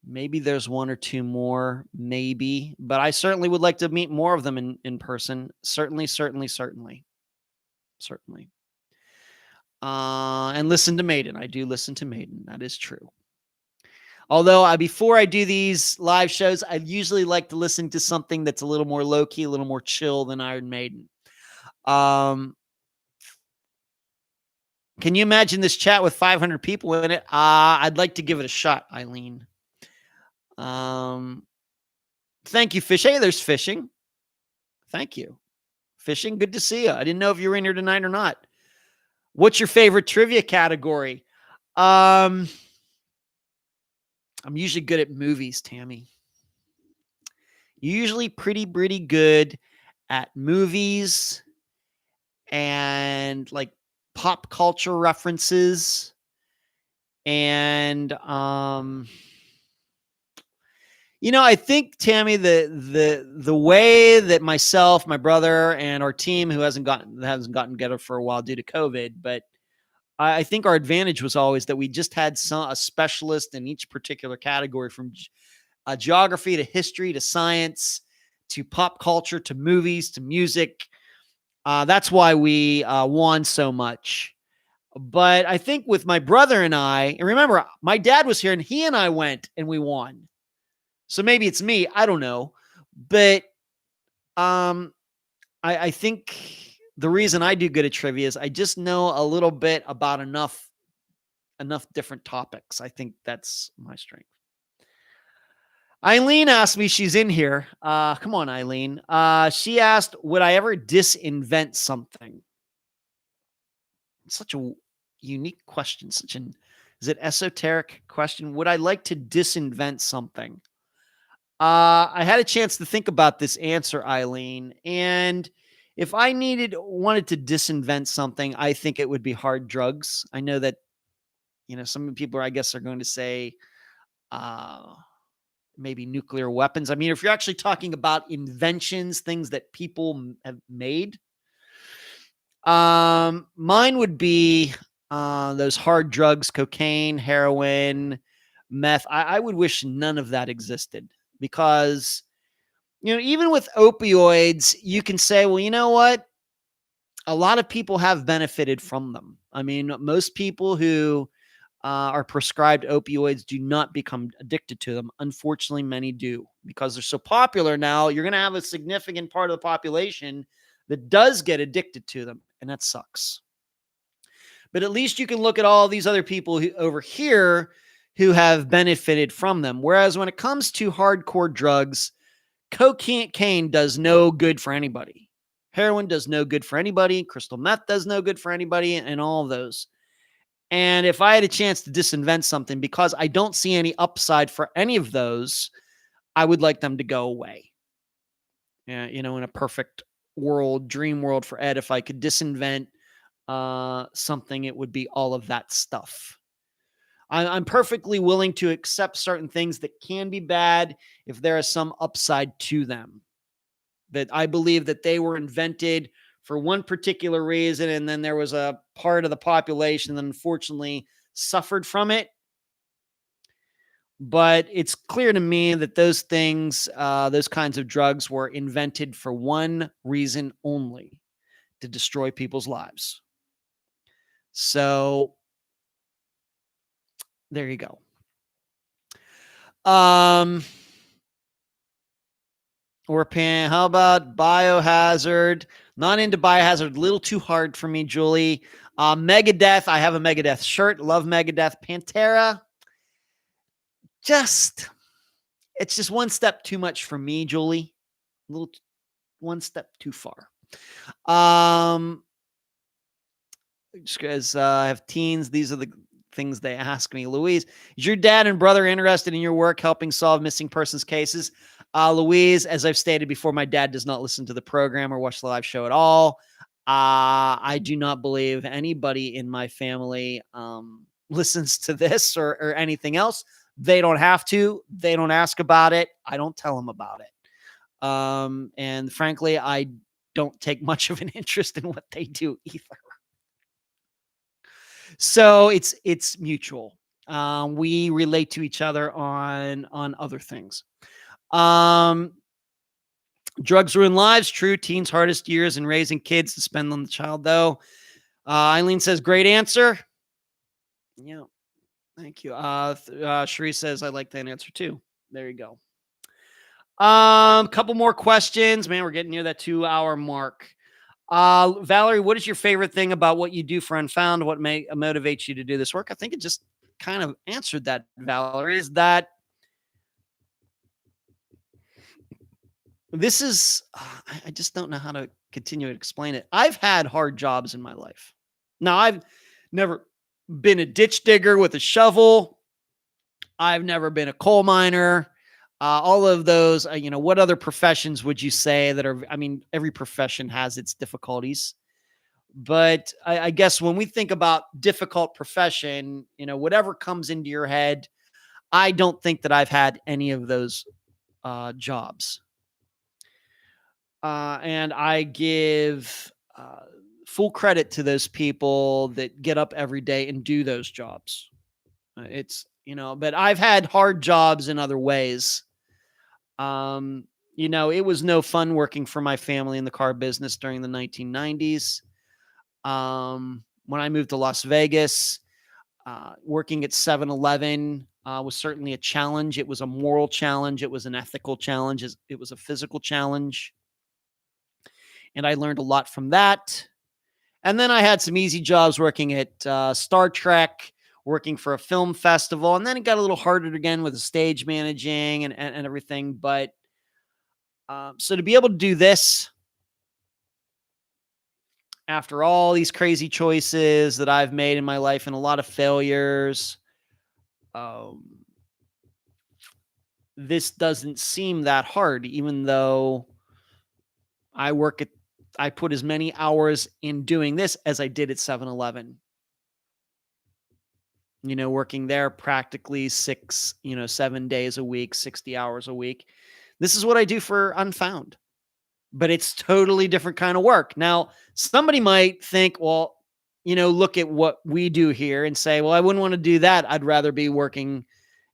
Maybe there's one or two more, maybe, but I certainly would like to meet more of them in person. Certainly. And listen to Maiden. I do listen to Maiden. That is true. Although before I do these live shows, I usually like to listen to something that's a little more low key, a little more chill than Iron Maiden. Can you imagine this chat with 500 people in it? I'd like to give it a shot, Eileen. Thank you, Fish. Hey, there's Fishing. Thank you. Fishing, good to see you. I didn't know if you were in here tonight or not. What's your favorite trivia category? I'm usually good at movies, Tammy. Usually pretty good at movies and like pop culture references. And I think, Tammy, the way that myself, my brother, and our team, who hasn't gotten together for a while due to COVID, but I think our advantage was always that we just had a specialist in each particular category, from geography to history to science to pop culture to movies to music. That's why we won so much. But I think with my brother and I, and remember, my dad was here and he and I went and we won. So maybe it's me. I don't know. But I think the reason I do good at trivia is I just know a little bit about enough different topics. I think that's my strength. Eileen asked me, she's in here. Come on, Eileen. She asked, would I ever disinvent something? It's such a unique question. Is it esoteric question? Would I like to disinvent something? I had a chance to think about this answer, Eileen, and if I wanted to disinvent something, I think it would be hard drugs. I know that, some people, I guess, are going to say maybe nuclear weapons. I mean, if you're actually talking about inventions, things that people have made, mine would be those hard drugs, cocaine, heroin, meth. I would wish none of that existed. Because, even with opioids, you can say, well, you know what? A lot of people have benefited from them. I mean, most people who are prescribed opioids do not become addicted to them. Unfortunately, many do. Because they're so popular now, you're going to have a significant part of the population that does get addicted to them. And that sucks. But at least you can look at all these other people over here who have benefited from them. Whereas when it comes to hardcore drugs, cocaine does no good for anybody. Heroin does no good for anybody. Crystal meth does no good for anybody, and all of those. And if I had a chance to disinvent something, because I don't see any upside for any of those, I would like them to go away. Yeah, in a perfect world, dream world for Ed, if I could disinvent something, it would be all of that stuff. I'm perfectly willing to accept certain things that can be bad if there is some upside to them. That I believe that they were invented for one particular reason, and then there was a part of the population that unfortunately suffered from it. But it's clear to me that those things, those kinds of drugs, were invented for one reason only: to destroy people's lives. So there you go. Or how about Biohazard? Not into Biohazard. A little too hard for me, Julie. Megadeth. I have a Megadeth shirt. Love Megadeth. Pantera. It's just one step too much for me, Julie. One step too far. Just because I have teens, these are the things they ask me. Louise, is your dad and brother interested in your work helping solve missing persons cases? Louise, as I've stated before, my dad does not listen to the program or watch the live show at all. I do not believe anybody in my family listens to this or anything else. They don't have to. They don't ask about it. I don't tell them about it. And frankly, I don't take much of an interest in what they do either. So it's mutual. We relate to each other on other things. Drugs ruin lives. True. Teens' hardest years in raising kids to spend on the child, though. Eileen says, great answer. Yeah. Thank you. Cherie says, I like that answer too. There you go. Couple more questions. Man, we're getting near that 2-hour mark. Valerie, what is your favorite thing about what you do for Unfound? What motivates you to do this work? I think it just kind of answered that, Valerie, is that this is, I just don't know how to continue to explain it. I've had hard jobs in my life. Now, I've never been a ditch digger with a shovel. I've never been a coal miner. All of those, what other professions would you say that are, I mean, every profession has its difficulties. But I guess when we think about difficult profession, whatever comes into your head, I don't think that I've had any of those jobs. And I give full credit to those people that get up every day and do those jobs. But I've had hard jobs in other ways. It was no fun working for my family in the car business during the 1990s. When I moved to Las Vegas, working at 7-Eleven was certainly a challenge. It was a moral challenge. It was an ethical challenge. It was a physical challenge. And I learned a lot from that. And then I had some easy jobs working at Star Trek, working for a film festival. And then it got a little harder again with the stage managing and everything. But so to be able to do this after all these crazy choices that I've made in my life and a lot of failures, this doesn't seem that hard, even though I put as many hours in doing this as I did at 7-Eleven. Working there practically 7 days a week, 60 hours a week. This is what I do for Unfound, but it's totally different kind of work. Now, somebody might think, well, look at what we do here and say, well, I wouldn't want to do that. I'd rather be working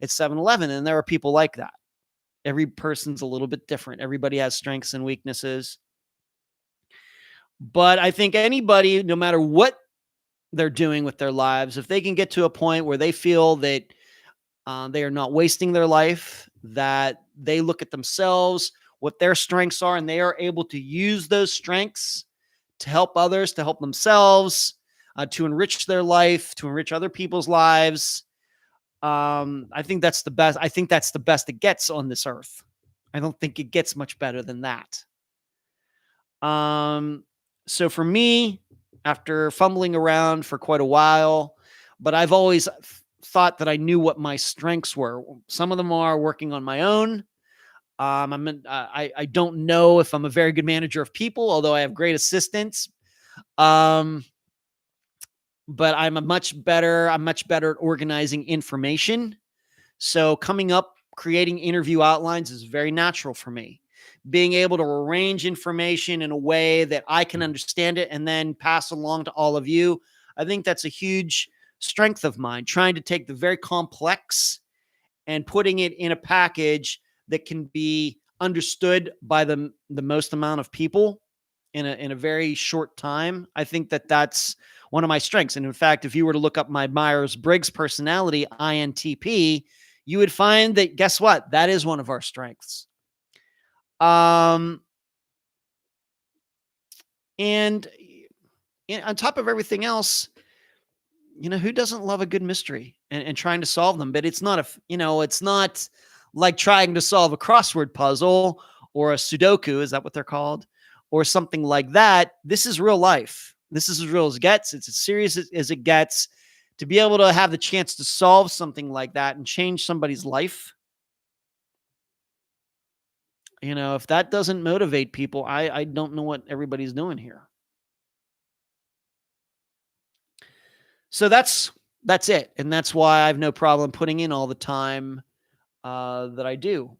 at 7-Eleven. And there are people like that. Every person's a little bit different. Everybody has strengths and weaknesses. But I think anybody, no matter what they're doing with their lives, if they can get to a point where they feel that they are not wasting their life, that they look at themselves, what their strengths are, and they are able to use those strengths to help others, to help themselves, to enrich their life, to enrich other people's lives. I think that's the best. I think that's the best it gets on this earth. I don't think it gets much better than that. So for me, after fumbling around for quite a while, but I've always thought that I knew what my strengths were. Some of them are working on my own. I don't know if I'm a very good manager of people, although I have great assistants. But I'm much better at organizing information. So creating interview outlines is very natural for me. Being able to arrange information in a way that I can understand it and then pass along to all of you, I think that's a huge strength of mine, trying to take the very complex and putting it in a package that can be understood by the most amount of people in a very short time. I think that that's one of my strengths. And in fact, if you were to look up my Myers-Briggs personality, INTP, you would find that, guess what? That is one of our strengths. And on top of everything else, who doesn't love a good mystery and trying to solve them? But it's not it's not like trying to solve a crossword puzzle or a Sudoku. Is that what they're called? Or something like that. This is real life. This is as real as it gets. It's as serious as it gets. To be able to have the chance to solve something like that and change somebody's life, if that doesn't motivate people, I don't know what everybody's doing here. So that's it. And that's why I have no problem putting in all the time that I do.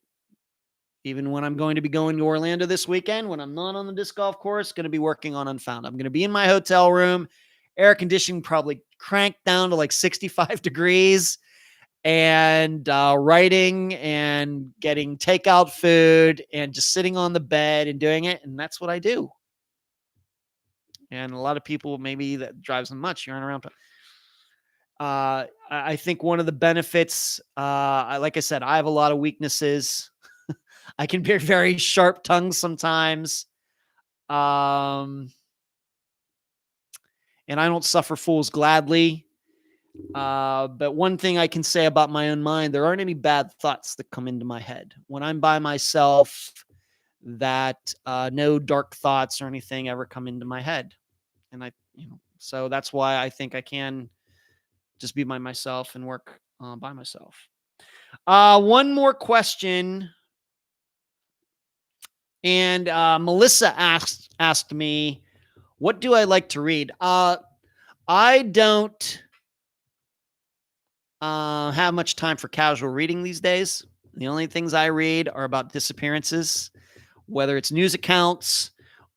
Even when I'm going to be going to Orlando this weekend, when I'm not on the disc golf course, going to be working on Unfound. I'm going to be in my hotel room, air conditioning probably cranked down to like 65 degrees, and writing and getting takeout food and just sitting on the bed and doing it. And that's what I do. And a lot of people, maybe that drives them nuts. You're around. I think one of the benefits, like I said, I have a lot of weaknesses. I can be very sharp tongued sometimes. And I don't suffer fools gladly. But one thing I can say about my own mind, there aren't any bad thoughts that come into my head. When I'm by myself, that no dark thoughts or anything ever come into my head. And so that's why I think I can just be by myself and work by myself. One more question. And Melissa asked me, what do I like to read? I don't have much time for casual reading these days. The only things I read are about disappearances, whether it's news accounts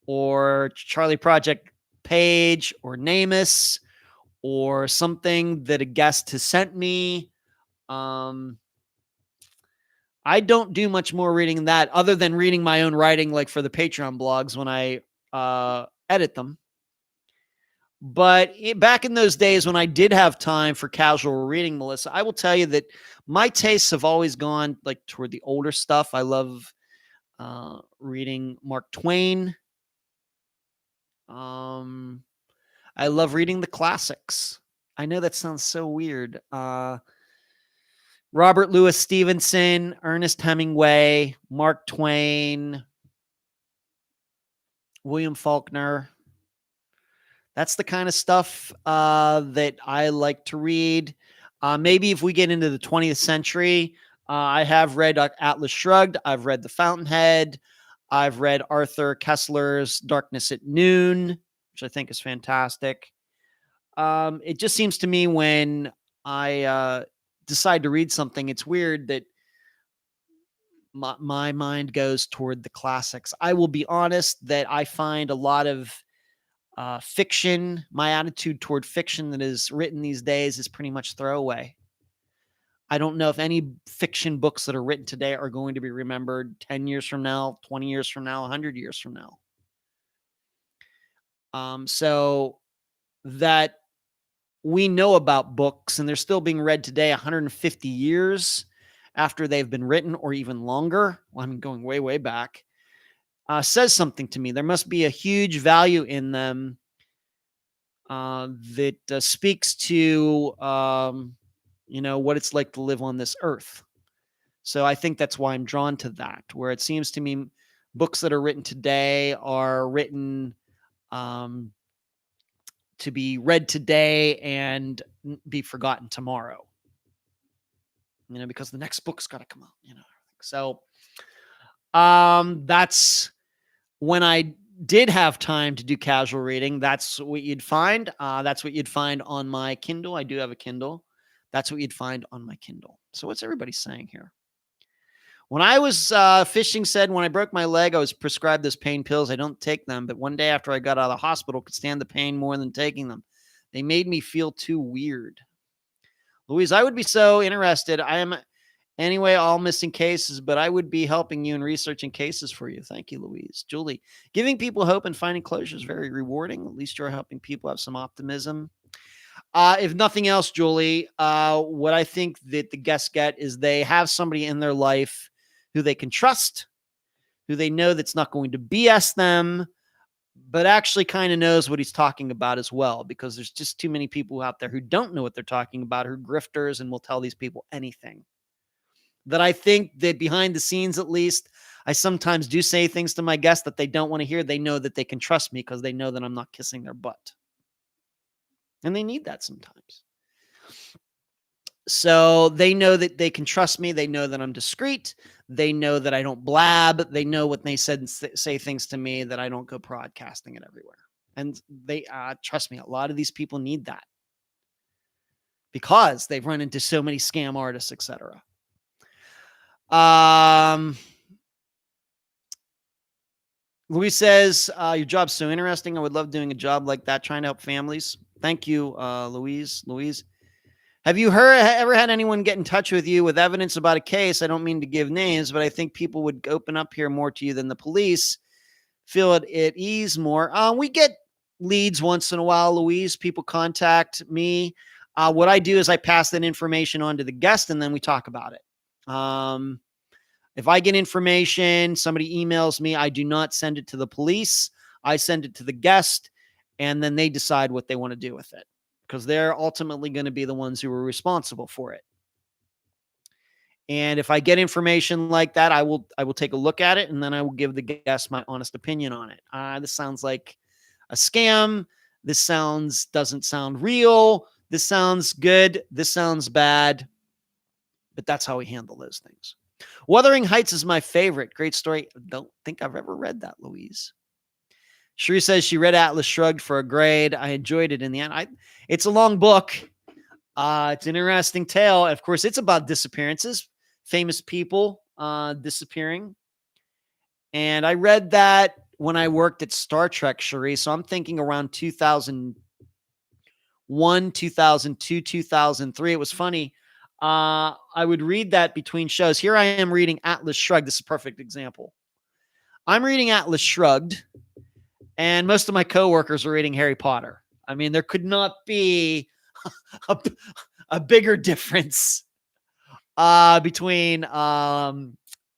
or Charlie Project page or Namus or something that a guest has sent me. I don't do much more reading than that other than reading my own writing, like for the Patreon blogs when I edit them. But back in those days when I did have time for casual reading, Melissa, I will tell you that my tastes have always gone like toward the older stuff. I love reading Mark Twain. I love reading the classics. I know that sounds so weird. Robert Louis Stevenson, Ernest Hemingway, Mark Twain, William Faulkner. That's the kind of stuff that I like to read. Maybe if we get into the 20th century, I have read Atlas Shrugged. I've read The Fountainhead. I've read Arthur Koestler's Darkness at Noon, which I think is fantastic. It just seems to me when I decide to read something, it's weird that my mind goes toward the classics. I will be honest that I find a lot of fiction, my attitude toward fiction that is written these days is pretty much throwaway. I don't know if any fiction books that are written today are going to be remembered 10 years from now, 20 years from now, 100 years from now. So that we know about books and they're still being read today 150 years after they've been written or even longer. Well, I'm going way, way back. Says something to me. There must be a huge value in them that speaks to, what it's like to live on this earth. So I think that's why I'm drawn to that, where it seems to me books that are written today are written to be read today and be forgotten tomorrow, because the next book's got to come out, So that's when I did have time to do casual reading. That's what you'd find. That's what you'd find on my Kindle. I do have a Kindle. That's what you'd find on my Kindle. So what's everybody saying here? When I was fishing, said when I broke my leg, I was prescribed those pain pills. I don't take them, but one day after I got out of the hospital, could stand the pain more than taking them. They made me feel too weird. Louise, I would be so interested. I am anyway, all missing cases, but I would be helping you in researching cases for you. Thank you, Louise. Julie, giving people hope and finding closure is very rewarding. At least you're helping people have some optimism. If nothing else, Julie, what I think that the guests get is they have somebody in their life who they can trust, who they know that's not going to BS them, but actually kind of knows what he's talking about as well, because there's just too many people out there who don't know what they're talking about, who are grifters and will tell these people anything. That I think that behind the scenes, at least, I sometimes do say things to my guests that they don't want to hear. They know that they can trust me because they know that I'm not kissing their butt. And they need that sometimes. So they know that they can trust me. They know that I'm discreet. They know that I don't blab. They know what they said and say things to me that I don't go broadcasting it everywhere. And they trust me. A lot of these people need that because they've run into so many scam artists, etc. Louise says, your job's so interesting. I would love doing a job like that, trying to help families. Thank you, Louise. Louise, have you ever had anyone get in touch with you with evidence about a case? I don't mean to give names, but I think people would open up here more to you than the police. Feel at ease more. We get leads once in a while, Louise. People contact me. What I do is I pass that information on to the guest, and then we talk about it. If I get information, somebody emails me, I do not send it to the police. I send it to the guest, and then they decide what they want to do with it, because they're ultimately going to be the ones who are responsible for it. And if I get information like that, I will take a look at it, and then I will give the guest my honest opinion on it. This sounds like a scam. This doesn't sound real. This sounds good. This sounds bad. But that's how we handle those things. Wuthering Heights is my favorite. Great story. Don't think I've ever read that, Louise. Sheree says she read Atlas Shrugged for a grade. I enjoyed it in the end. It's a long book. It's an interesting tale. Of course, it's about disappearances, famous people disappearing. And I read that when I worked at Star Trek, Sheree. So I'm thinking around 2001, 2002, 2003. It was funny. I would read that between shows. Here I am reading Atlas Shrugged. This is a perfect example. I'm reading Atlas Shrugged, and most of my coworkers are reading Harry Potter. I mean, there could not be a bigger difference between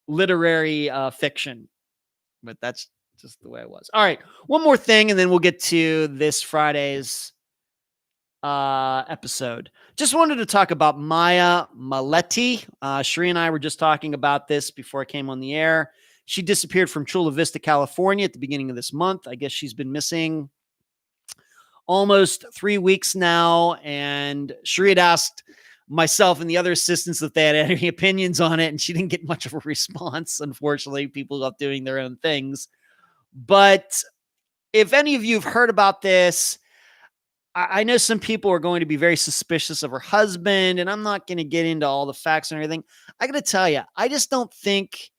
literary fiction. But that's just the way it was. All right. One more thing, and then we'll get to this Friday's episode. Just wanted to talk about Maya Maletti. Sheree and I were just talking about this before I came on the air. She disappeared from Chula Vista, California at the beginning of this month. I guess she's been missing almost 3 weeks now. And Sheree had asked myself and the other assistants if they had any opinions on it, and she didn't get much of a response. Unfortunately, people are doing their own things. But if any of you have heard about this, I know some people are going to be very suspicious of her husband, and I'm not going to get into all the facts and everything. I got to tell you, I just don't think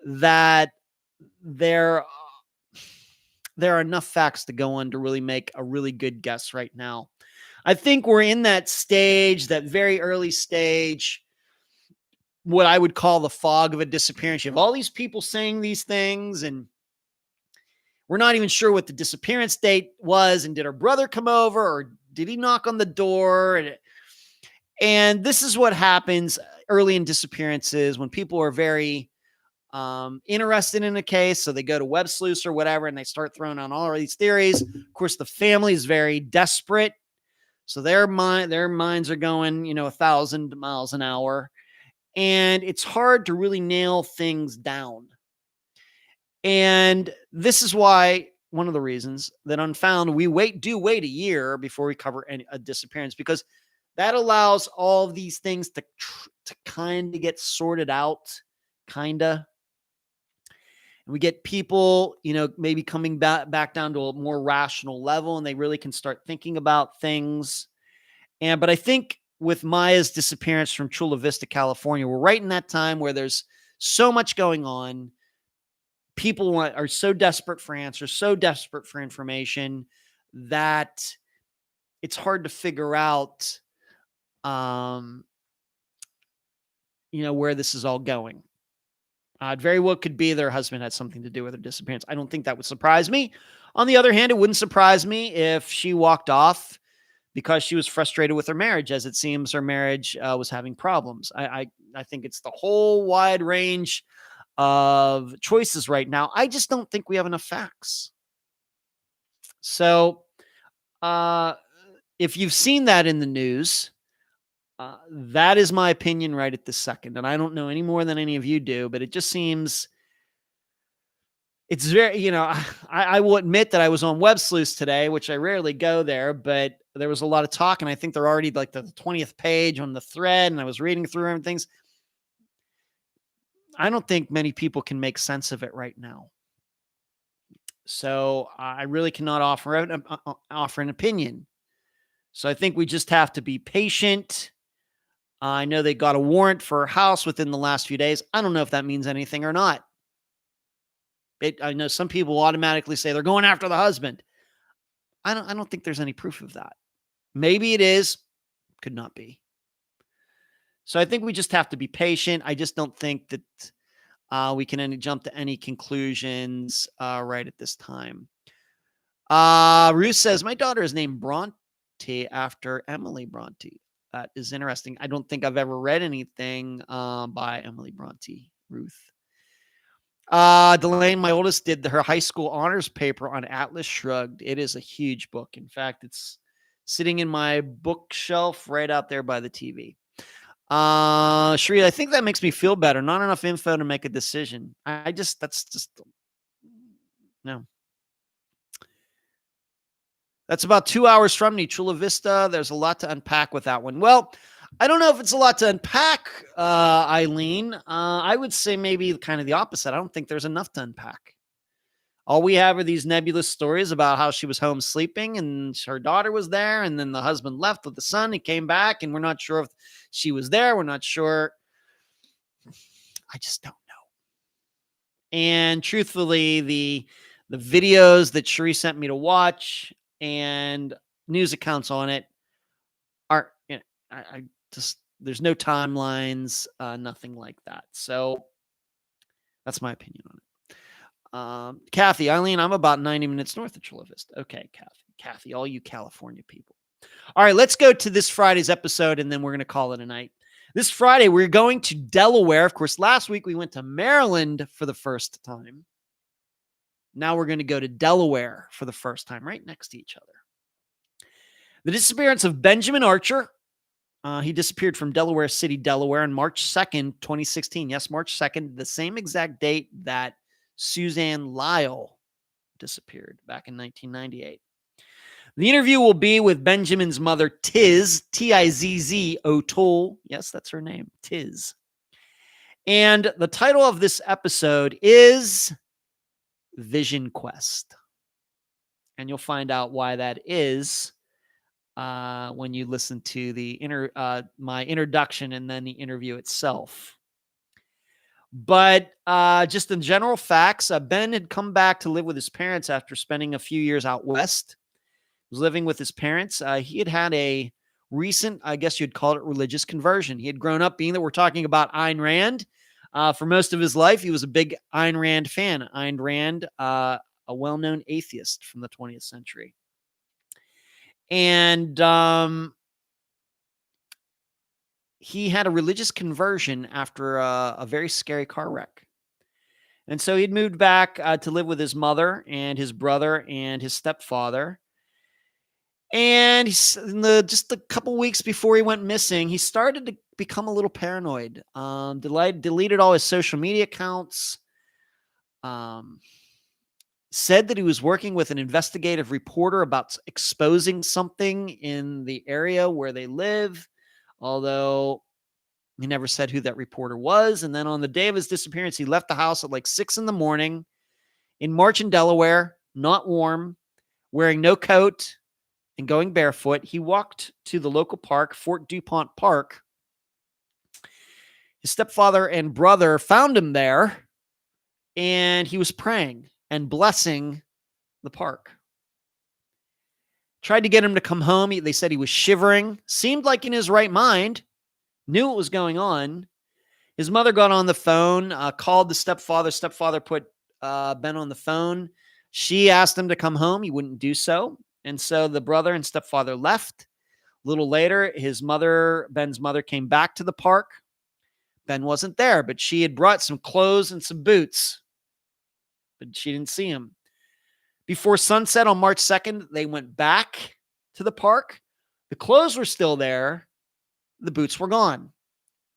that there are enough facts to go on to really make a really good guess right now. I think we're in that stage, that very early stage, what I would call the fog of a disappearance. You have all these people saying these things, and we're not even sure what the disappearance date was. And did her brother come over, or did he knock on the door? And this is what happens early in disappearances when people are very interested in a case. So they go to Web Sleuths or whatever, and they start throwing out all of these theories. Of course, the family is very desperate. So their minds are going, 1,000 miles an hour. And it's hard to really nail things down. And this is why, one of the reasons that Unfound, we wait a year before we cover a disappearance, because that allows all of these things to kind of get sorted out, kind of. And we get people, maybe coming back down to a more rational level, and they really can start thinking about things. But I think with Maya's disappearance from Chula Vista, California, we're right in that time where there's so much going on. People are so desperate for answers, so desperate for information, that it's hard to figure out, where this is all going. It very well could be their husband had something to do with her disappearance. I don't think that would surprise me. On the other hand, it wouldn't surprise me if she walked off because she was frustrated with her marriage, as it seems her marriage was having problems. I think it's the whole wide range of choices right now. I just don't think we have enough facts. So if you've seen that in the news, that is my opinion right at this second. And I don't know any more than any of you do, but it just seems it's very, I will admit that I was on Web Sleuths today, which I rarely go there, but there was a lot of talk, and I think they're already like the 20th page on the thread, and I was reading through everything. I don't think many people can make sense of it right now. So I really cannot offer an opinion. So I think we just have to be patient. I know they got a warrant for her house within the last few days. I don't know if that means anything or not. I know some people automatically say they're going after the husband. I don't think there's any proof of that. Maybe it is, could not be. So I think we just have to be patient. I just don't think that we can jump to any conclusions right at this time. Ruth says, my daughter is named Bronte. Bronte after Emily Bronte. That is interesting. I don't think I've ever read anything by Emily Bronte, Ruth. Delane, my oldest, did her high school honors paper on Atlas Shrugged. It is a huge book. In fact, it's sitting in my bookshelf right out there by the TV. Sheree, I think that makes me feel better. Not enough info to make a decision. No. That's about 2 hours from me, Chula Vista. There's a lot to unpack with that one. Well, I don't know if it's a lot to unpack, Eileen. I would say maybe kind of the opposite. I don't think there's enough to unpack. All we have are these nebulous stories about how she was home sleeping and her daughter was there, and then the husband left with the son. He came back, and we're not sure if she was there. We're not sure. I just don't know. And truthfully, the videos that Sheree sent me to watch and news accounts on it are, I just, there's no timelines, nothing like that. So that's my opinion on it. Kathy, Eileen, I'm about 90 minutes north of Chula Vista. Okay, Kathy, all you California people. All right, let's go to this Friday's episode, and then we're going to call it a night. This Friday, we're going to Delaware. Of course, last week we went to Maryland for the first time. Now we're going to go to Delaware for the first time, right next to each other. The disappearance of Benjamin Archer. He disappeared from Delaware City, Delaware on March 2nd, 2016. Yes, March 2nd, the same exact date that Suzanne Lyle disappeared back in 1998. The interview will be with Benjamin's mother, Tiz, T-I-Z-Z, O'Toole. Yes, that's her name, Tiz. And the title of this episode is Vision Quest. And you'll find out why that is when you listen to the my introduction and then the interview itself. But just in general facts, Ben had come back to live with his parents after spending a few years out west. He was living with his parents. He had had a recent, I guess you'd call it, religious conversion. He had grown up, being that we're talking about Ayn Rand. For most of his life, he was a big Ayn Rand fan. Ayn Rand, a well-known atheist from the 20th century. And he had a religious conversion after a very scary car wreck. And so he'd moved back to live with his mother and his brother and his stepfather. And just a couple weeks before he went missing, he started to become a little paranoid. Deleted all his social media accounts. Said that he was working with an investigative reporter about exposing something in the area where they live, although he never said who that reporter was. And then on the day of his disappearance, he left the house at like 6 a.m. in March in Delaware, not warm, wearing no coat and going barefoot. He walked to the local park, Fort DuPont Park. His stepfather and brother found him there, and he was praying and blessing the park. Tried to get him to come home. They said he was shivering, seemed like in his right mind, knew what was going on. His mother got on the phone, called the stepfather. Stepfather put Ben on the phone. She asked him to come home. He wouldn't do so. And so the brother and stepfather left. A little later, Ben's mother came back to the park. Ben wasn't there, but she had brought some clothes and some boots. But she didn't see him. Before sunset on March 2nd, they went back to the park. The clothes were still there. The boots were gone.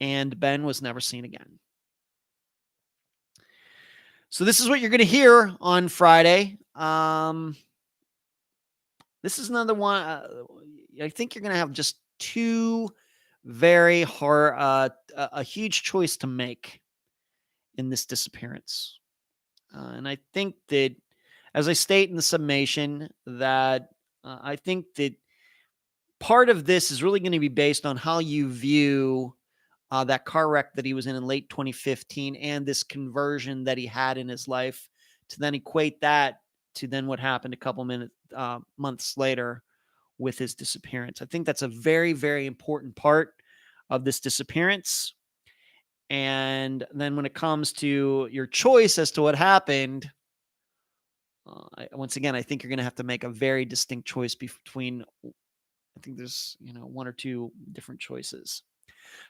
And Ben was never seen again. So this is what you're going to hear on Friday. This is another one. I think you're going to have just two very hard, a huge choice to make in this disappearance. And I think that, as I state in the summation, that I think that part of this is really going to be based on how you view that car wreck that he was in late 2015 and this conversion that he had in his life, to then equate that to then what happened a couple months later with his disappearance. I think that's a very, very important part of this disappearance. And then when it comes to your choice as to what happened, once again, I think you're going to have to make a very distinct choice between I think there's, one or two different choices.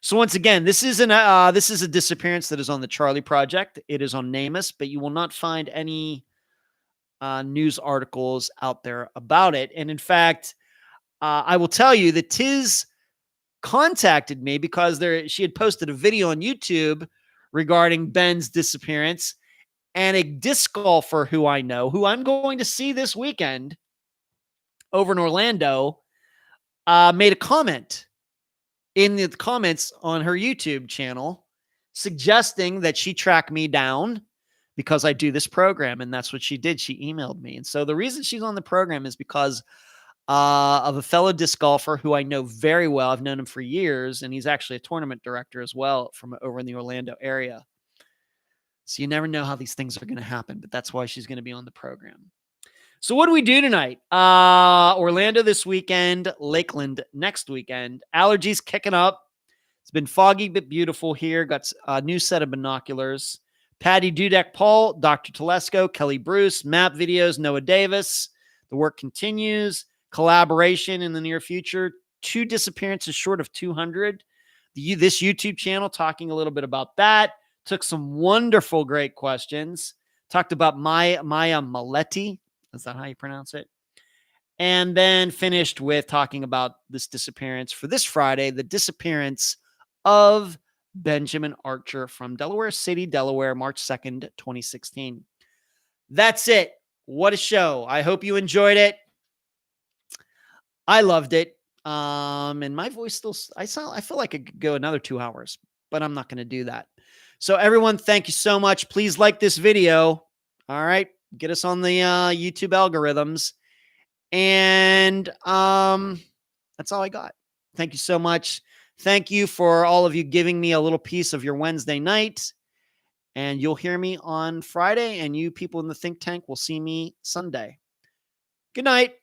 So once again, this is a disappearance that is on the Charlie Project. It is on NamUs, but you will not find any news articles out there about it. And in fact, I will tell you that Tiz contacted me because she had posted a video on YouTube regarding Ben's disappearance, and a disc golfer who I know, who I'm going to see this weekend over in Orlando, made a comment in the comments on her YouTube channel suggesting that she track me down because I do this program. And that's what she did. She emailed me. And so the reason she's on the program is because of a fellow disc golfer who I know very well. I've known him for years, and he's actually a tournament director as well from over in the Orlando area. So you never know how these things are going to happen, but that's why she's going to be on the program. So what do we do tonight? Orlando this weekend, Lakeland next weekend. Allergies kicking up. It's been foggy but beautiful here. Got a new set of binoculars. Paddy Dudek, Paul, Dr. Telesco, Kelly Bruce, map videos, Noah Davis. The work continues. Collaboration in the near future. 2 disappearances short of 200. This YouTube channel talking a little bit about that. Took some wonderful, great questions. Talked about Maya Maletti. Is that how you pronounce it? And then finished with talking about this disappearance for this Friday, the disappearance of Benjamin Archer from Delaware City, Delaware, March 2nd, 2016. That's it. What a show. I hope you enjoyed it. I loved it. And my voice still, I feel like I could go another 2 hours, but I'm not going to do that. So everyone, thank you so much. Please like this video. All right. Get us on the YouTube algorithms. And that's all I got. Thank you so much. Thank you for all of you giving me a little piece of your Wednesday night. And you'll hear me on Friday, and you people in the think tank will see me Sunday. Good night.